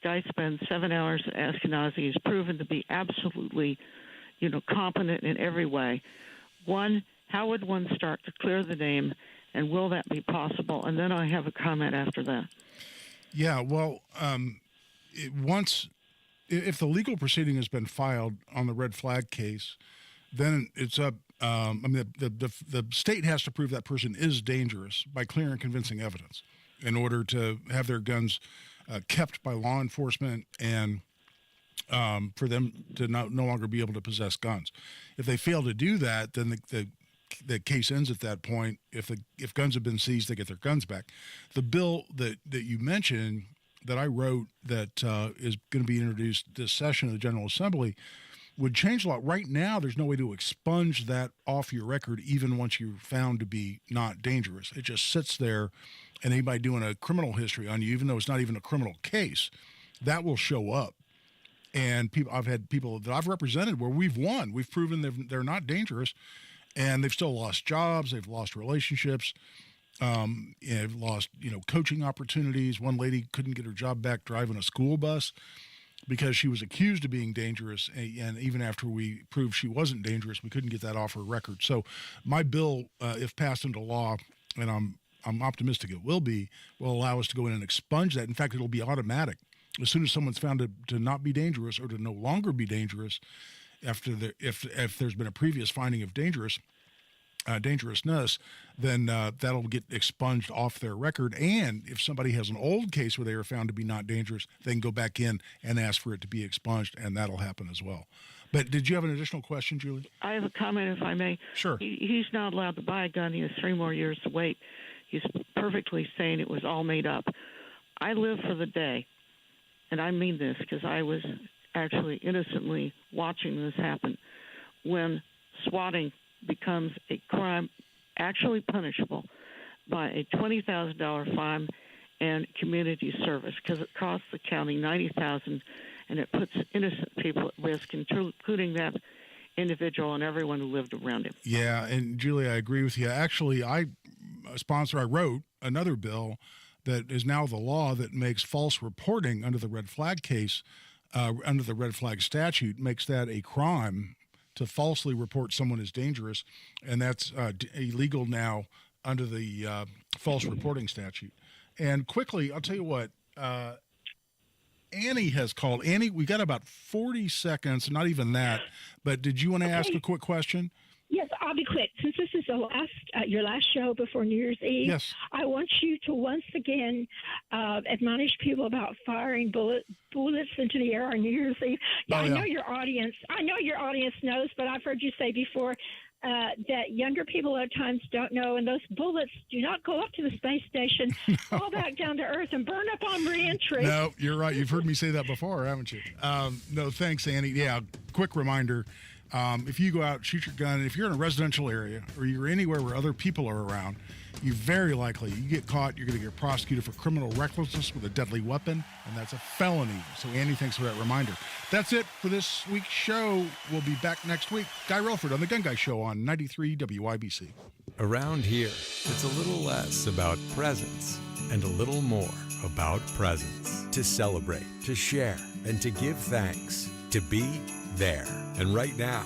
Guy spends 7 hours at Ashkenazi. He's proven to be absolutely, competent in every way. One, how would one start to clear the name, and will that be possible? And then I have a comment after that. Yeah, well, if the legal proceeding has been filed on the red flag case, then it's up. The state has to prove that person is dangerous by clear and convincing evidence in order to have their guns kept by law enforcement and for them to no longer be able to possess guns. If they fail to do that, then the case ends at that point. If guns have been seized, they get their guns back. The bill that you mentioned that I wrote that is going to be introduced this session of the General Assembly would change a lot. Right now, there's no way to expunge that off your record, even once you're found to be not dangerous. It just sits there, and anybody doing a criminal history on you, even though it's not even a criminal case, that will show up. And I've had people that I've represented where we've won. We've proven they're not dangerous, and they've still lost jobs. They've lost relationships. They've lost, coaching opportunities. One lady couldn't get her job back driving a school bus because she was accused of being dangerous, and even after we proved she wasn't dangerous, we couldn't get that off her record. So my bill, if passed into law, and I'm optimistic it will allow us to go in and expunge that. In fact, it'll be automatic. As soon as someone's found to not be dangerous or to no longer be dangerous, if there's been a previous finding of dangerousness, then that'll get expunged off their record. And if somebody has an old case where they were found to be not dangerous, they can go back in and ask for it to be expunged, and that'll happen as well. But did you have an additional question, Julie? I have a comment, if I may. Sure. He's not allowed to buy a gun. He has 3 more years to wait. He's perfectly saying it was all made up. I live for the day, and I mean this because I was actually innocently watching this happen, when swatting becomes a crime actually punishable by a $20,000 fine and community service, because it costs the county $90,000, and it puts innocent people at risk, including that individual and everyone who lived around him. Yeah, and Julie, I agree with you. Actually, I wrote another bill that is now the law that makes false reporting under the red flag case, under the red flag statute, makes that a crime to falsely report someone as dangerous, and that's illegal now under the false reporting statute. And quickly, I'll tell you what, Annie has called. Annie, we got about 40 seconds, not even that, but did you want to ask a quick question? Yes, I'll be quick. Since this is your last show before New Year's Eve, yes, I want you to once again admonish people about firing bullets into the air on New Year's Eve. I know your audience knows, but I've heard you say before that younger people at times don't know, and those bullets do not go up to the space station, fall back down to Earth and burn up on reentry. No, you're right. You've heard me say that before, haven't you? No, thanks, Annie. Yeah, quick reminder. If you go out, shoot your gun, and if you're in a residential area or you're anywhere where other people are around, you get caught, you're going to get prosecuted for criminal recklessness with a deadly weapon, and that's a felony. So Andy, thanks for that reminder. That's it for this week's show. We'll be back next week. Guy Relford on The Gun Guy Show on 93 WIBC. Around here, it's a little less about presents and a little more about presence. To celebrate, to share, and to give thanks. To be there. And right now,